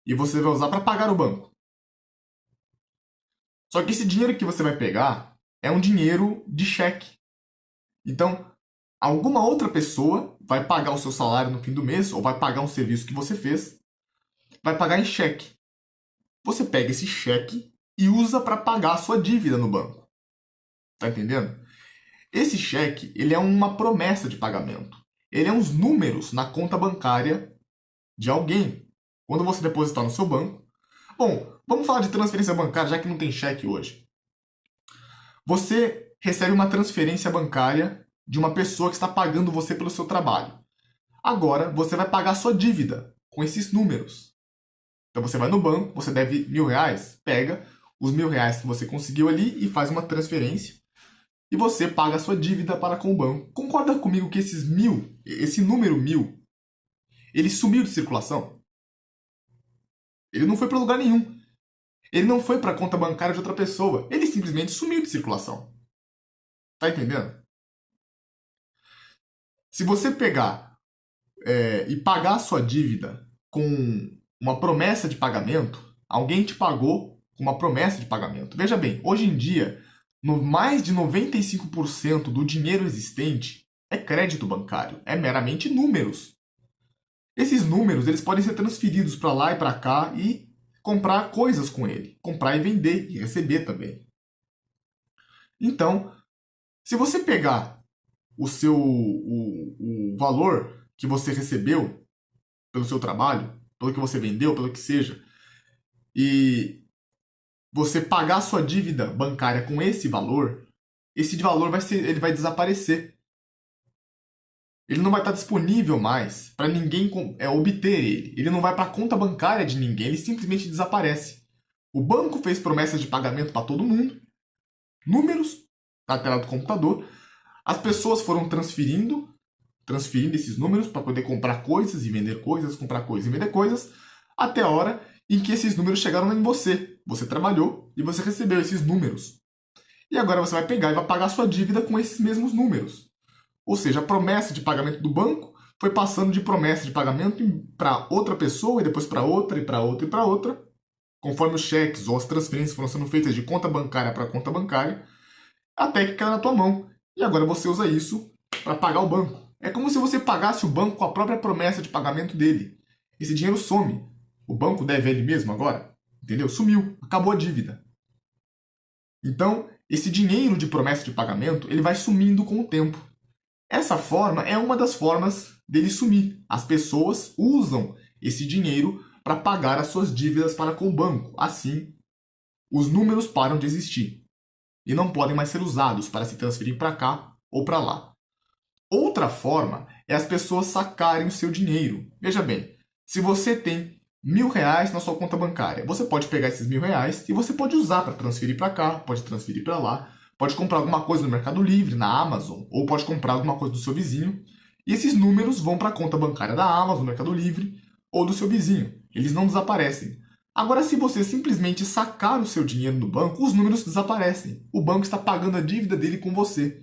e você vai usar para pagar o banco. Só que esse dinheiro que você vai pegar é um dinheiro de cheque. Então, alguma outra pessoa vai pagar o seu salário no fim do mês, ou vai pagar um serviço que você fez, vai pagar em cheque. Você pega esse cheque e usa para pagar a sua dívida no banco. Tá entendendo? Esse cheque, ele é uma promessa de pagamento. Ele é uns números na conta bancária de alguém. Quando você depositar no seu banco. Bom, vamos falar de transferência bancária, já que não tem cheque hoje. Você recebe uma transferência bancária de uma pessoa que está pagando você pelo seu trabalho. Agora, você vai pagar a sua dívida com esses números. Então, você vai no banco, você deve R$1.000, pega os R$1.000 que você conseguiu ali e faz uma transferência. E você paga a sua dívida para com o banco. Concorda comigo que esse número 1.000, ele sumiu de circulação? Ele não foi para lugar nenhum. Ele não foi para a conta bancária de outra pessoa. Ele simplesmente sumiu de circulação. Tá entendendo? Se você pegar e pagar a sua dívida com uma promessa de pagamento, alguém te pagou com uma promessa de pagamento. Veja bem, hoje em dia, mais de 95% do dinheiro existente é crédito bancário, é meramente números. Esses números eles podem ser transferidos para lá e para cá e comprar coisas com ele, comprar e vender e receber também. Então, se você pegar o valor que você recebeu pelo seu trabalho, pelo que você vendeu, pelo que seja, e você pagar a sua dívida bancária com esse valor ele vai desaparecer. Ele não vai estar disponível mais para ninguém obter ele. Ele não vai para a conta bancária de ninguém, ele simplesmente desaparece. O banco fez promessas de pagamento para todo mundo, números na tela do computador. As pessoas foram transferindo esses números para poder comprar coisas e vender coisas, comprar coisas e vender coisas, até a hora em que esses números chegaram em você. Você trabalhou e você recebeu esses números. E agora você vai pegar e vai pagar sua dívida com esses mesmos números. Ou seja, a promessa de pagamento do banco foi passando de promessa de pagamento para outra pessoa, e depois para outra, e para outra, e para outra, conforme os cheques ou as transferências foram sendo feitas de conta bancária para conta bancária, até que cai na tua mão. E agora você usa isso para pagar o banco. É como se você pagasse o banco com a própria promessa de pagamento dele. Esse dinheiro some. O banco deve a ele mesmo agora. Entendeu? Sumiu. Acabou a dívida. Então, esse dinheiro de promessa de pagamento, ele vai sumindo com o tempo. Essa forma é uma das formas dele sumir. As pessoas usam esse dinheiro para pagar as suas dívidas para com o banco. Assim, os números param de existir e não podem mais ser usados para se transferir para cá ou para lá. Outra forma é as pessoas sacarem o seu dinheiro. Veja bem, se você tem R$1.000 na sua conta bancária, você pode pegar esses R$1.000 e você pode usar para transferir para cá, pode transferir para lá, pode comprar alguma coisa no Mercado Livre, na Amazon, ou pode comprar alguma coisa do seu vizinho. E esses números vão para a conta bancária da Amazon, do Mercado Livre ou do seu vizinho. Eles não desaparecem. Agora, se você simplesmente sacar o seu dinheiro no banco, os números desaparecem. O banco está pagando a dívida dele com você.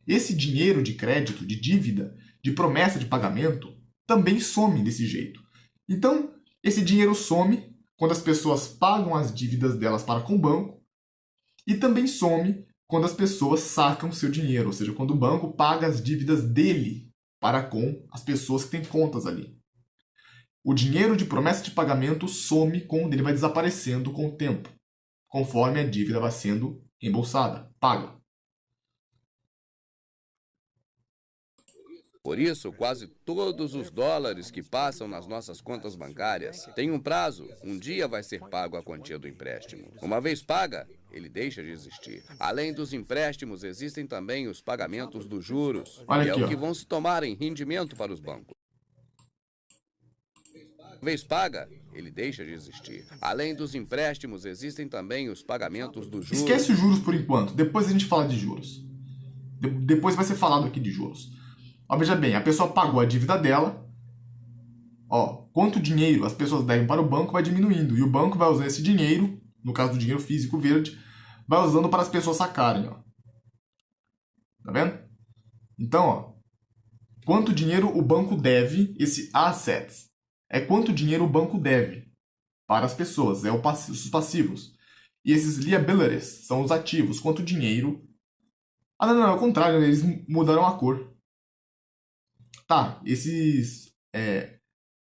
Esse dinheiro de crédito, de dívida, de promessa de pagamento, também some desse jeito. Então, esse dinheiro some quando as pessoas pagam as dívidas delas para com o banco, e também some quando as pessoas sacam seu dinheiro, ou seja, quando o banco paga as dívidas dele para com as pessoas que têm contas ali. O dinheiro de promessa de pagamento some quando ele vai desaparecendo com o tempo, conforme a dívida vai sendo reembolsada, paga. Por isso, quase todos os dólares que passam nas nossas contas bancárias têm um prazo. Um dia vai ser pago a quantia do empréstimo. Uma vez paga, ele deixa de existir. Além dos empréstimos, existem também os pagamentos dos juros, Olha que aqui, é ó. o que vão se tomar em rendimento para os bancos. Uma vez paga, ele deixa de existir. Além dos empréstimos, existem também os pagamentos dos juros. Esquece os juros por enquanto, depois a gente fala de juros. Depois vai ser falado aqui de juros. Ó, veja bem, a pessoa pagou a dívida dela, ó, quanto dinheiro as pessoas devem para o banco vai diminuindo, e o banco vai usando esse dinheiro, no caso do dinheiro físico verde, vai usando para as pessoas sacarem, ó. Tá vendo? Então, ó, quanto dinheiro o banco deve, esse assets, é quanto dinheiro o banco deve para as pessoas, é os passivos. E esses liabilities são os ativos, quanto dinheiro... Ah, não, é o contrário, eles mudaram a cor. Tá, esses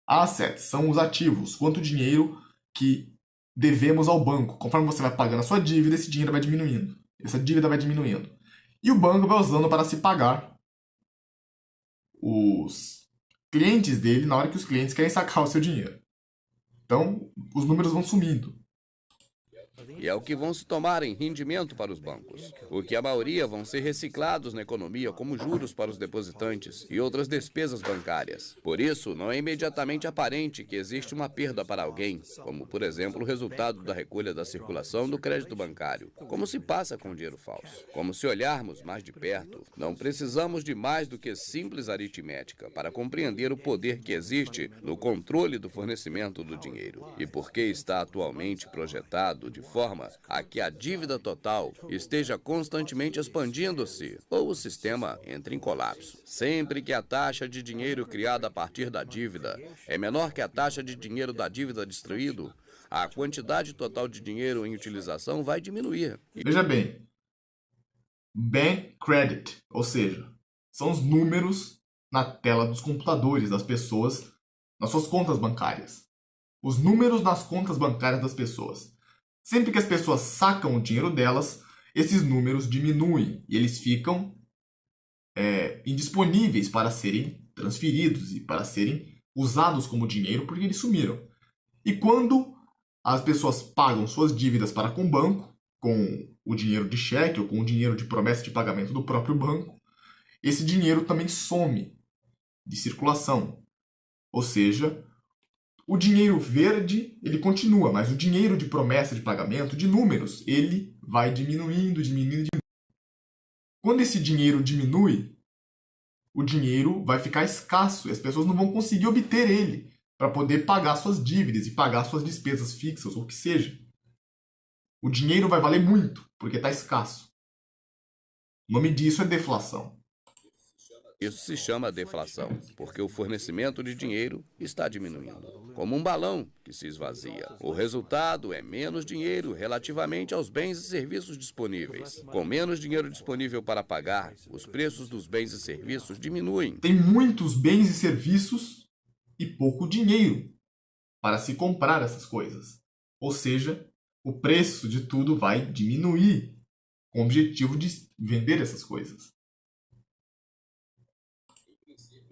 assets são os ativos, quanto dinheiro que devemos ao banco. Conforme você vai pagando a sua dívida, esse dinheiro vai diminuindo. Essa dívida vai diminuindo. E o banco vai usando para se pagar os clientes dele na hora que os clientes querem sacar o seu dinheiro. Então, os números vão sumindo. E é o que vão se tomar em rendimento para os bancos, o que a maioria vão ser reciclados na economia como juros para os depositantes e outras despesas bancárias. Por isso, não é imediatamente aparente que existe uma perda para alguém, como, por exemplo, o resultado da recolha da circulação do crédito bancário. Como se passa com o dinheiro falso? Como se olharmos mais de perto, não precisamos de mais do que simples aritmética para compreender o poder que existe no controle do fornecimento do dinheiro e por que está atualmente projetado de forma a que a dívida total esteja constantemente expandindo-se ou o sistema entre em colapso. Sempre que a taxa de dinheiro criada a partir da dívida é menor que a taxa de dinheiro da dívida destruído, a quantidade total de dinheiro em utilização vai diminuir. Veja bem, bank credit, ou seja, são os números na tela dos computadores das pessoas, nas suas contas bancárias. Os números nas contas bancárias das pessoas. Sempre que as pessoas sacam o dinheiro delas, esses números diminuem e eles ficam indisponíveis para serem transferidos e para serem usados como dinheiro porque eles sumiram. E quando as pessoas pagam suas dívidas para com o banco, com o dinheiro de cheque ou com o dinheiro de promessa de pagamento do próprio banco, esse dinheiro também some de circulação. Ou seja, o dinheiro verde, ele continua, mas o dinheiro de promessa de pagamento, de números, ele vai diminuindo, diminuindo. Quando esse dinheiro diminui, o dinheiro vai ficar escasso e as pessoas não vão conseguir obter ele para poder pagar suas dívidas e pagar suas despesas fixas ou o que seja. O dinheiro vai valer muito, porque está escasso. O nome disso é deflação. Isso se chama deflação, porque o fornecimento de dinheiro está diminuindo, como um balão que se esvazia. O resultado é menos dinheiro relativamente aos bens e serviços disponíveis. Com menos dinheiro disponível para pagar, os preços dos bens e serviços diminuem. Tem muitos bens e serviços e pouco dinheiro para se comprar essas coisas. Ou seja, o preço de tudo vai diminuir com o objetivo de vender essas coisas.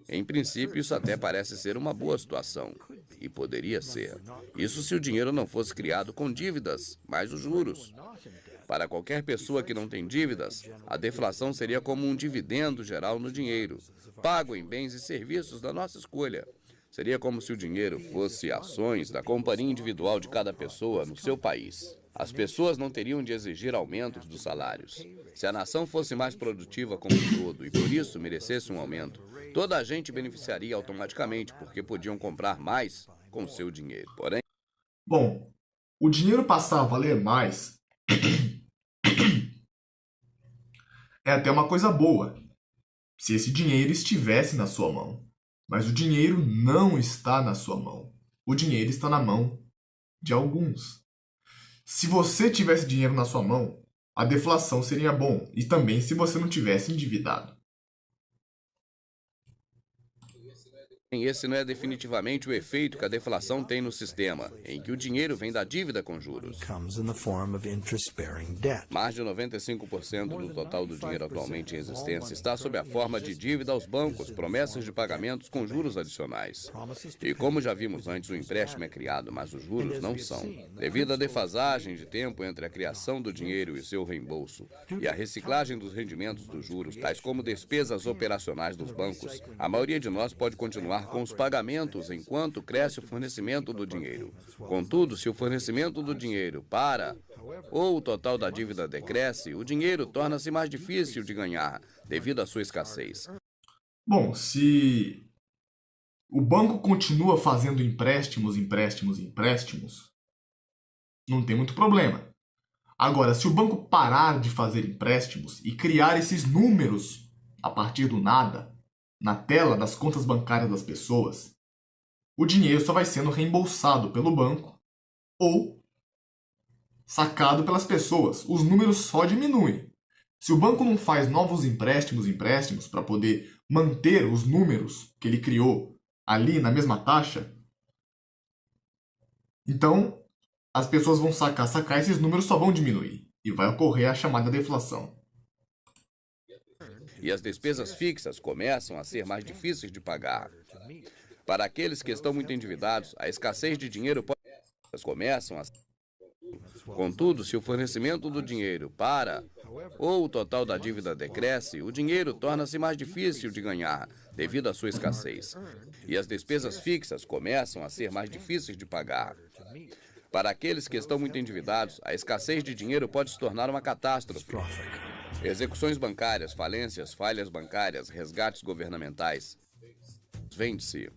Em princípio, isso até parece ser uma boa situação. E poderia ser. Isso se o dinheiro não fosse criado com dívidas, mais os juros. Para qualquer pessoa que não tem dívidas, a deflação seria como um dividendo geral no dinheiro, pago em bens e serviços da nossa escolha. Seria como se o dinheiro fosse ações da companhia individual de cada pessoa no seu país. As pessoas não teriam de exigir aumentos dos salários. Se a nação fosse mais produtiva como um todo e por isso merecesse um aumento, toda a gente beneficiaria automaticamente porque podiam comprar mais com seu dinheiro. Porém, bom, o dinheiro passar a valer mais é até uma coisa boa, se esse dinheiro estivesse na sua mão. Mas o dinheiro não está na sua mão. O dinheiro está na mão de alguns. Se você tivesse dinheiro na sua mão, a deflação seria bom, e também se você não tivesse endividado. Esse não é definitivamente o efeito que a deflação tem no sistema, em que o dinheiro vem da dívida com juros. Comes in the form of interest-bearing debt. Mais de 95% do total do dinheiro atualmente em existência está sob a forma de dívida aos bancos, promessas de pagamentos com juros adicionais. E como já vimos antes, o empréstimo é criado, mas os juros não são. Devido à defasagem de tempo entre a criação do dinheiro e seu reembolso, e a reciclagem dos rendimentos dos juros, tais como despesas operacionais dos bancos, a maioria de nós pode continuar com os pagamentos enquanto cresce o fornecimento do dinheiro. Contudo, se o fornecimento do dinheiro para ou o total da dívida decresce, o dinheiro torna-se mais difícil de ganhar devido à sua escassez. Bom, se o banco continua fazendo empréstimos, não tem muito problema. Agora, se o banco parar de fazer empréstimos e criar esses números a partir do nada, na tela das contas bancárias das pessoas, o dinheiro só vai sendo reembolsado pelo banco ou sacado pelas pessoas. Os números só diminuem. Se o banco não faz novos empréstimos para poder manter os números que ele criou ali na mesma taxa, então as pessoas vão sacar, esses números só vão diminuir e vai ocorrer a chamada deflação. E as despesas fixas começam a ser mais difíceis de pagar. Para aqueles que estão muito endividados, a escassez de dinheiro começam a... Contudo, se o fornecimento do dinheiro para ou o total da dívida decresce, o dinheiro torna-se mais difícil de ganhar devido à sua escassez. E as despesas fixas começam a ser mais difíceis de pagar. Para aqueles que estão muito endividados, a escassez de dinheiro pode se tornar uma catástrofe. Execuções bancárias, falências, falhas bancárias, resgates governamentais. Vende-se.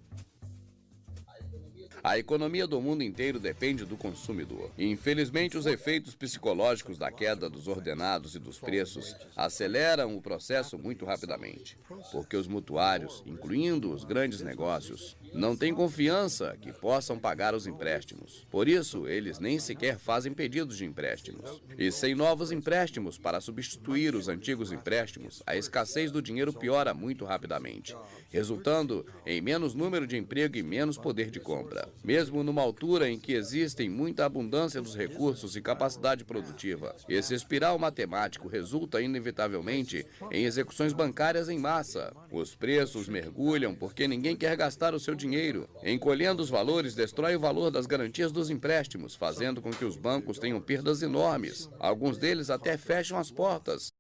A economia do mundo inteiro depende do consumidor. E, infelizmente, os efeitos psicológicos da queda dos ordenados e dos preços aceleram o processo muito rapidamente, porque os mutuários, incluindo os grandes negócios, não têm confiança que possam pagar os empréstimos. Por isso, eles nem sequer fazem pedidos de empréstimos. E sem novos empréstimos para substituir os antigos empréstimos, a escassez do dinheiro piora muito rapidamente, resultando em menos número de emprego e menos poder de compra. Mesmo numa altura em que existem muita abundância dos recursos e capacidade produtiva, esse espiral matemático resulta inevitavelmente em execuções bancárias em massa. Os preços mergulham porque ninguém quer gastar o seu dinheiro. Encolhendo os valores, destrói o valor das garantias dos empréstimos, fazendo com que os bancos tenham perdas enormes. Alguns deles até fecham as portas.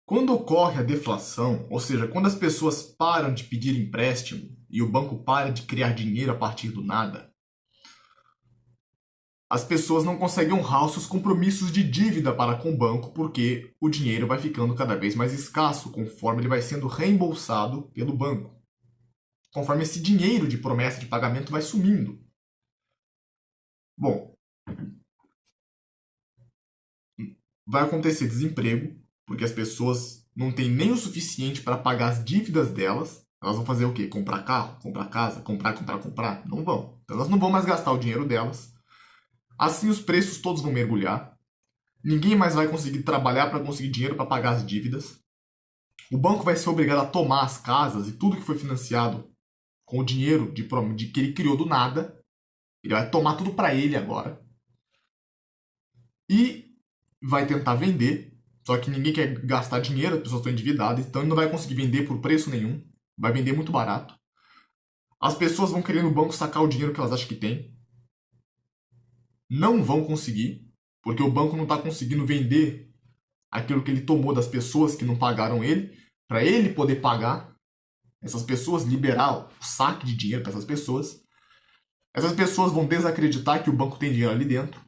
Quando ocorre a deflação, ou seja, quando as pessoas param de pedir empréstimo e o banco para de criar dinheiro a partir do nada, as pessoas não conseguem honrar os seus compromissos de dívida para com o banco porque o dinheiro vai ficando cada vez mais escasso conforme ele vai sendo reembolsado pelo banco. Conforme esse dinheiro de promessa de pagamento vai sumindo. Bom, vai acontecer desemprego, porque as pessoas não têm nem o suficiente para pagar as dívidas delas. Elas vão fazer o quê? Comprar carro, comprar casa, comprar? Não vão. Então elas não vão mais gastar o dinheiro delas. Assim os preços todos vão mergulhar. Ninguém mais vai conseguir trabalhar para conseguir dinheiro para pagar as dívidas. O banco vai ser obrigado a tomar as casas e tudo que foi financiado com o dinheiro que ele criou do nada. Ele vai tomar tudo para ele agora. E vai tentar vender. Só que ninguém quer gastar dinheiro, as pessoas estão endividadas, então ele não vai conseguir vender por preço nenhum. Vai vender muito barato. As pessoas vão querer no banco sacar o dinheiro que elas acham que tem. Não vão conseguir, porque o banco não está conseguindo vender aquilo que ele tomou das pessoas que não pagaram ele, para ele poder pagar essas pessoas, liberar o saque de dinheiro para essas pessoas. Essas pessoas vão desacreditar que o banco tem dinheiro ali dentro.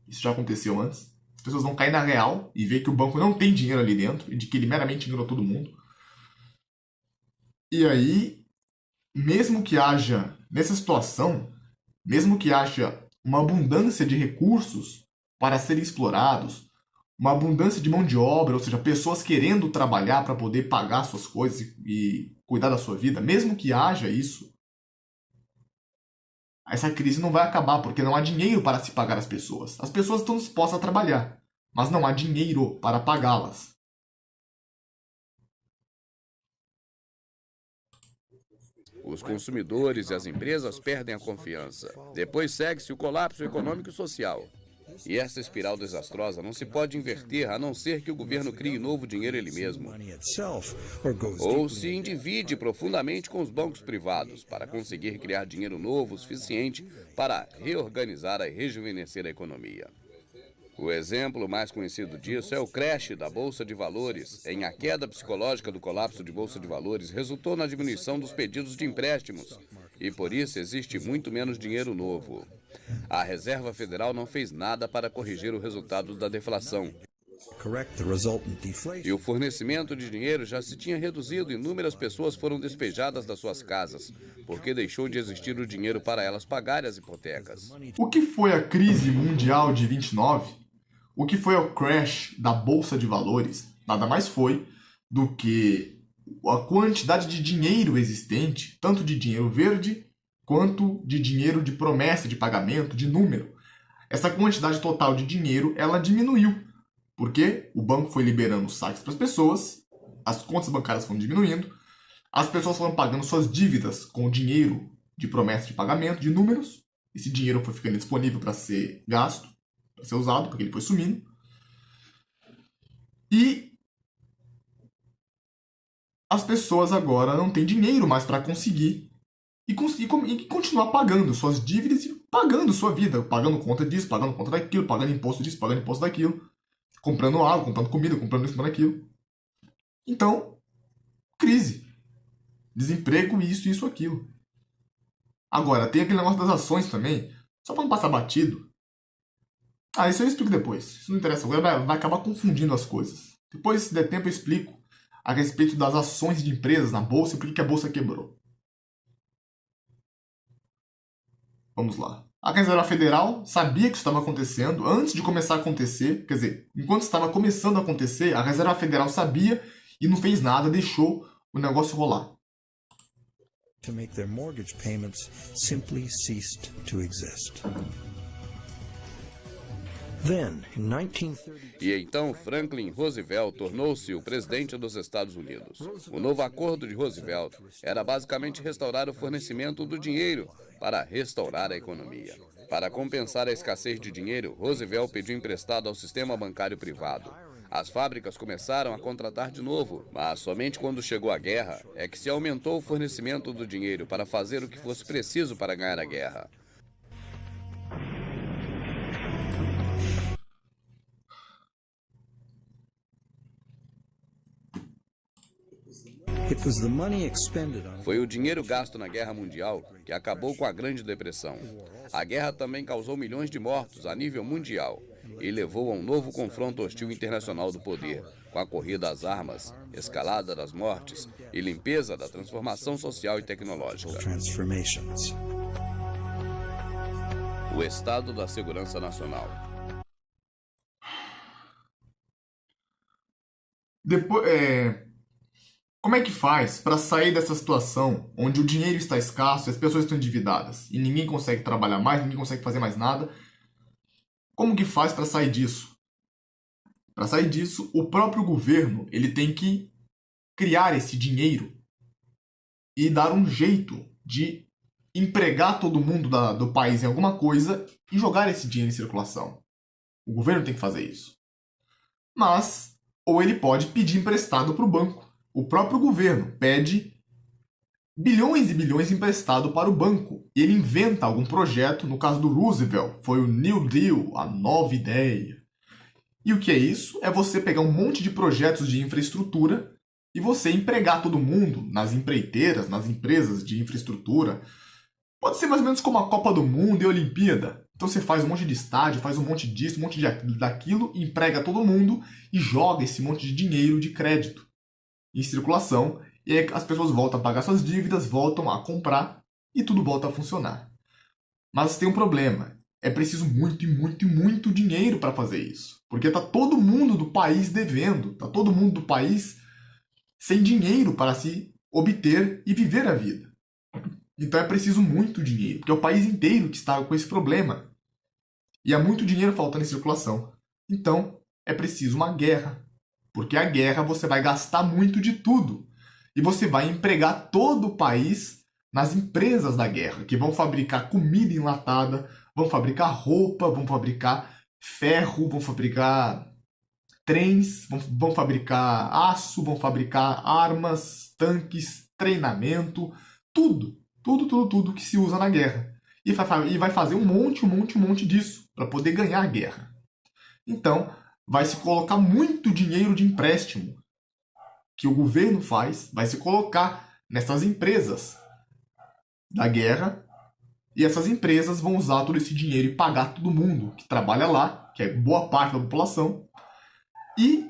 Isso já aconteceu antes. As pessoas vão cair na real e ver que o banco não tem dinheiro ali dentro e de que ele meramente enganou todo mundo. E aí, mesmo que haja, nessa situação, mesmo que haja uma abundância de recursos para serem explorados, uma abundância de mão de obra, ou seja, pessoas querendo trabalhar para poder pagar suas coisas e cuidar da sua vida, mesmo que haja isso, essa crise não vai acabar, porque não há dinheiro para se pagar as pessoas. As pessoas estão dispostas a trabalhar, mas não há dinheiro para pagá-las. Os consumidores e as empresas perdem a confiança. Depois segue-se o colapso econômico e social. E essa espiral desastrosa não se pode inverter a não ser que o governo crie novo dinheiro ele mesmo. Ou se endivide profundamente com os bancos privados para conseguir criar dinheiro novo o suficiente para reorganizar e rejuvenescer a economia. O exemplo mais conhecido disso é o crash da Bolsa de Valores. A queda psicológica do colapso de Bolsa de Valores resultou na diminuição dos pedidos de empréstimos. E por isso existe muito menos dinheiro novo. A Reserva Federal não fez nada para corrigir o resultado da deflação. E o fornecimento de dinheiro já se tinha reduzido e inúmeras pessoas foram despejadas das suas casas, porque deixou de existir o dinheiro para elas pagarem as hipotecas. O que foi a crise mundial de 29? O que foi o crash da Bolsa de Valores? Nada mais foi do que a quantidade de dinheiro existente, tanto de dinheiro verde, quanto de dinheiro de promessa de pagamento, de número. Essa quantidade total de dinheiro, ela diminuiu, porque o banco foi liberando os saques para as pessoas, as contas bancárias foram diminuindo, as pessoas foram pagando suas dívidas com dinheiro de promessa de pagamento, de números, esse dinheiro foi ficando disponível para ser gasto, para ser usado, porque ele foi sumindo. E as pessoas agora não têm dinheiro mais para conseguir e continuar pagando suas dívidas e pagando sua vida, pagando conta disso, pagando conta daquilo, pagando imposto disso, pagando imposto daquilo, comprando água, comprando comida, comprando isso, comprando aquilo. Então, crise. Desemprego, isso, aquilo. Agora, tem aquele negócio das ações também, só para não passar batido. Isso eu explico depois. Isso não interessa agora, vai acabar confundindo as coisas. Depois, se der tempo, eu explico a respeito das ações de empresas na bolsa e por que a bolsa quebrou. Vamos lá. A Reserva Federal sabia que isso estava acontecendo antes de começar a acontecer. Quer dizer, enquanto estava começando a acontecer, a Reserva Federal sabia e não fez nada, deixou o negócio rolar. To make their mortgage payments simply ceased to exist. Then, in 1930, E então Franklin Roosevelt tornou-se o presidente dos Estados Unidos. O novo acordo de Roosevelt era basicamente restaurar o fornecimento do dinheiro para restaurar a economia. Para compensar a escassez de dinheiro, Roosevelt pediu emprestado ao sistema bancário privado. As fábricas começaram a contratar de novo, mas somente quando chegou a guerra é que se aumentou o fornecimento do dinheiro para fazer o que fosse preciso para ganhar a guerra. it was the money expended on Foi o dinheiro gasto na Guerra Mundial que acabou com a Grande Depressão. A guerra também causou milhões de mortos a nível mundial e levou a um novo confronto hostil internacional do poder, com a corrida às armas, escalada das mortes e limpeza da transformação social e tecnológica. transformations. O Estado da Segurança Nacional. Depois, como é que faz para sair dessa situação onde o dinheiro está escasso e as pessoas estão endividadas e ninguém consegue trabalhar mais, ninguém consegue fazer mais nada? Como que faz para sair disso? Para sair disso, o próprio governo ele tem que criar esse dinheiro e dar um jeito de empregar todo mundo do país em alguma coisa e jogar esse dinheiro em circulação. O governo tem que fazer isso. Mas, ou ele pode pedir emprestado para o banco. O próprio governo pede bilhões e bilhões emprestado para o banco. E ele inventa algum projeto, no caso do Roosevelt, foi o New Deal, a nova ideia. E o que é isso? É você pegar um monte de projetos de infraestrutura e você empregar todo mundo nas empreiteiras, nas empresas de infraestrutura. Pode ser mais ou menos como a Copa do Mundo e a Olimpíada. Então você faz um monte de estádio, faz um monte disso, um monte daquilo, emprega todo mundo e joga esse monte de dinheiro de crédito em circulação. E aí as pessoas voltam a pagar suas dívidas, voltam a comprar e tudo volta a funcionar. Mas tem um problema. É preciso muito e muito e muito dinheiro para fazer isso. Porque está todo mundo do país devendo. Está todo mundo do país sem dinheiro para se obter e viver a vida. Então é preciso muito dinheiro, porque é o país inteiro que está com esse problema. E há muito dinheiro faltando em circulação. Então é preciso uma guerra, porque a guerra você vai gastar muito de tudo. E você vai empregar todo o país nas empresas da guerra, que vão fabricar comida enlatada, vão fabricar roupa, vão fabricar ferro, vão fabricar trens, vão fabricar aço, vão fabricar armas, tanques, treinamento, tudo. Tudo que se usa na guerra. E vai fazer um monte disso para poder ganhar a guerra. Então, vai se colocar muito dinheiro de empréstimo que o governo faz, vai se colocar nessas empresas da guerra, e essas empresas vão usar todo esse dinheiro e pagar todo mundo que trabalha lá, que é boa parte da população, e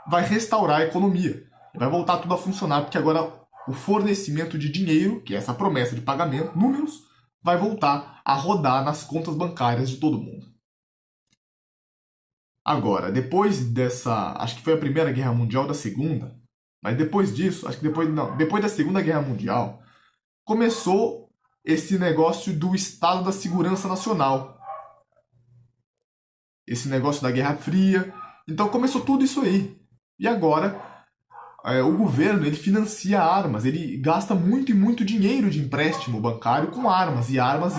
vai restaurar a economia. Vai voltar tudo a funcionar, porque agora o fornecimento de dinheiro, que é essa promessa de pagamento, números, vai voltar a rodar nas contas bancárias de todo mundo. Agora, depois dessa, acho que foi a Primeira Guerra Mundial da Segunda, mas depois disso, acho que depois da Segunda Guerra Mundial, começou esse negócio do Estado da Segurança Nacional. Esse negócio da Guerra Fria. Então começou tudo isso aí. E agora o governo ele financia armas, ele gasta muito dinheiro de empréstimo bancário com armas, e armas.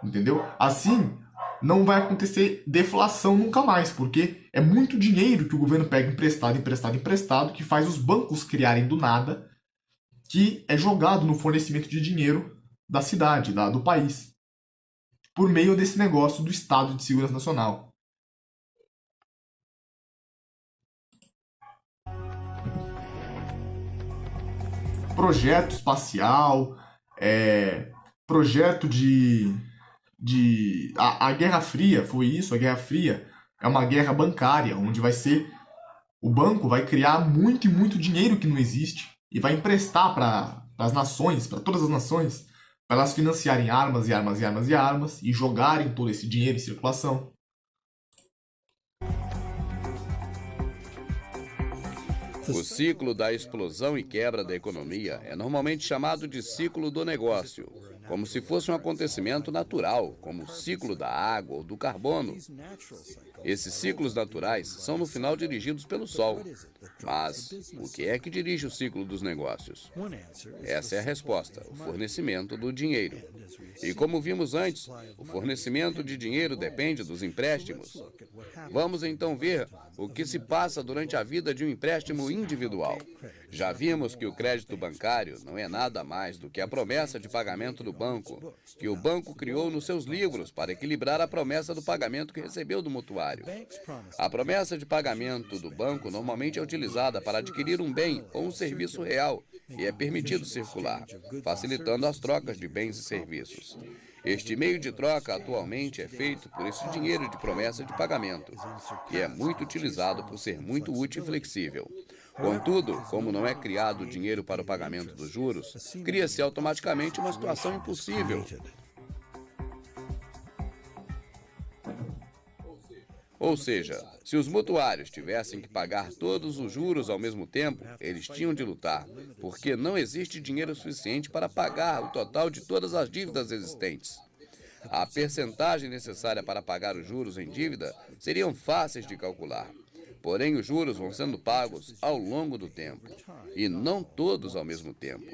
Entendeu? Assim, não vai acontecer deflação nunca mais, porque é muito dinheiro que o governo pega emprestado, que faz os bancos criarem do nada, que é jogado no fornecimento de dinheiro da cidade, do país, por meio desse negócio do Estado de Segurança Nacional. Projeto espacial, projeto a Guerra Fria foi isso. A Guerra Fria é uma guerra bancária, onde o banco vai criar muito dinheiro que não existe e vai emprestar para as nações, para todas as nações, para elas financiarem armas e jogarem todo esse dinheiro em circulação. O ciclo da explosão e quebra da economia é normalmente chamado de ciclo do negócio, como se fosse um acontecimento natural, como o ciclo da água ou do carbono. Esses ciclos naturais são no final dirigidos pelo Sol. Mas o que é que dirige o ciclo dos negócios? Essa é a resposta: o fornecimento do dinheiro. E como vimos antes, o fornecimento de dinheiro depende dos empréstimos. Vamos então ver o que se passa durante a vida de um empréstimo individual. Já vimos que o crédito bancário não é nada mais do que a promessa de pagamento do banco, que o banco criou nos seus livros para equilibrar a promessa do pagamento que recebeu do mutuário. A promessa de pagamento do banco normalmente é utilizada para adquirir um bem ou um serviço real e é permitido circular, facilitando as trocas de bens e serviços. Este meio de troca atualmente é feito por esse dinheiro de promessa de pagamento, que é muito utilizado por ser muito útil e flexível. Contudo, como não é criado dinheiro para o pagamento dos juros, cria-se automaticamente uma situação impossível. Ou seja, se os mutuários tivessem que pagar todos os juros ao mesmo tempo, eles tinham de lutar, porque não existe dinheiro suficiente para pagar o total de todas as dívidas existentes. A percentagem necessária para pagar os juros em dívida seriam fáceis de calcular. Porém, os juros vão sendo pagos ao longo do tempo, e não todos ao mesmo tempo.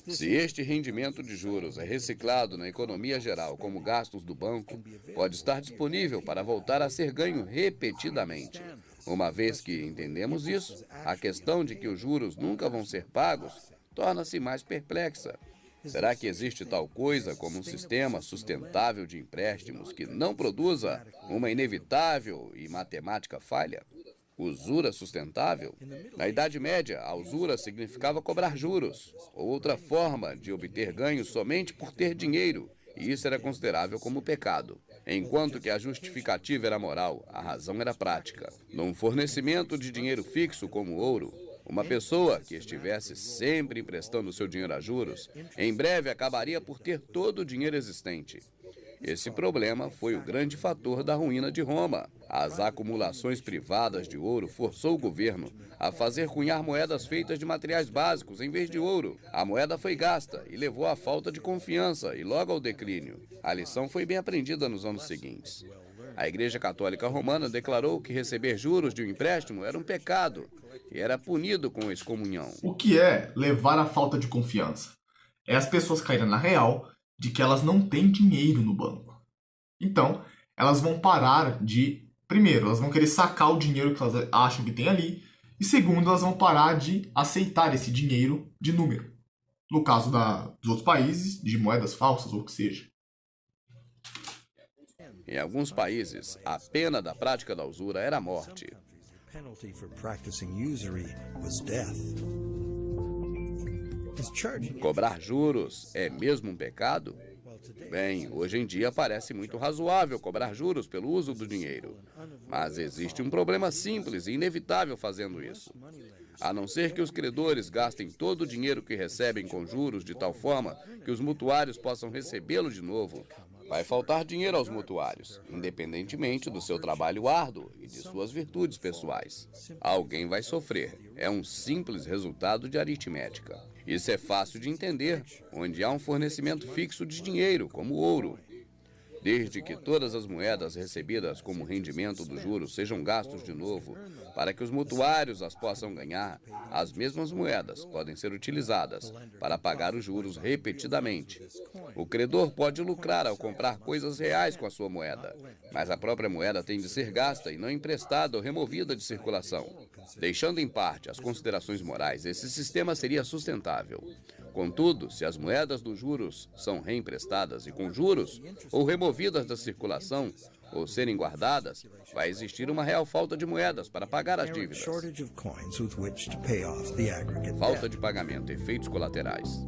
Se este rendimento de juros é reciclado na economia geral como gastos do banco, pode estar disponível para voltar a ser ganho repetidamente. Uma vez que entendemos isso, a questão de que os juros nunca vão ser pagos torna-se mais perplexa. Será que existe tal coisa como um sistema sustentável de empréstimos que não produza uma inevitável e matemática falha? Usura sustentável? Na Idade Média, a usura significava cobrar juros, ou outra forma de obter ganhos somente por ter dinheiro, e isso era considerável como pecado. Enquanto que a justificativa era moral, a razão era prática. Num fornecimento de dinheiro fixo como ouro, uma pessoa que estivesse sempre emprestando seu dinheiro a juros, em breve acabaria por ter todo o dinheiro existente. Esse problema foi o grande fator da ruína de Roma. As acumulações privadas de ouro forçou o governo a fazer cunhar moedas feitas de materiais básicos em vez de ouro. A moeda foi gasta e levou à falta de confiança e logo ao declínio. A lição foi bem aprendida nos anos seguintes. A Igreja Católica Romana declarou que receber juros de um empréstimo era um pecado e era punido com excomunhão. O que é levar à falta de confiança? É as pessoas caírem na real de que elas não têm dinheiro no banco. Então, elas vão parar de... Primeiro, elas vão querer sacar o dinheiro que elas acham que tem ali. E segundo, elas vão parar de aceitar esse dinheiro de número. No caso dos outros países, de moedas falsas ou o que seja. Em alguns países, a pena da prática da usura era a morte. Penalty for practicing usury was death. Is charging Cobrar juros é mesmo um pecado? Bem, hoje em dia parece muito razoável cobrar juros pelo uso do dinheiro. Mas existe um problema simples e inevitável fazendo isso. A não ser que os credores gastem todo o dinheiro que recebem com juros de tal forma que os mutuários possam recebê-lo de novo, vai faltar dinheiro aos mutuários, independentemente do seu trabalho árduo e de suas virtudes pessoais. Alguém vai sofrer. É um simples resultado de aritmética. Isso é fácil de entender, onde há um fornecimento fixo de dinheiro, como ouro. Desde que todas as moedas recebidas como rendimento dos juros sejam gastos de novo, para que os mutuários as possam ganhar, as mesmas moedas podem ser utilizadas para pagar os juros repetidamente. O credor pode lucrar ao comprar coisas reais com a sua moeda, mas a própria moeda tem de ser gasta e não emprestada ou removida de circulação. Deixando em parte as considerações morais, esse sistema seria sustentável. Contudo, se as moedas dos juros são reemprestadas e com juros, ou removidas da circulação, ou serem guardadas, vai existir uma real falta de moedas para pagar as dívidas. shortage of coins with which to pay off the aggregate Falta debt. de pagamento, efeitos colaterais.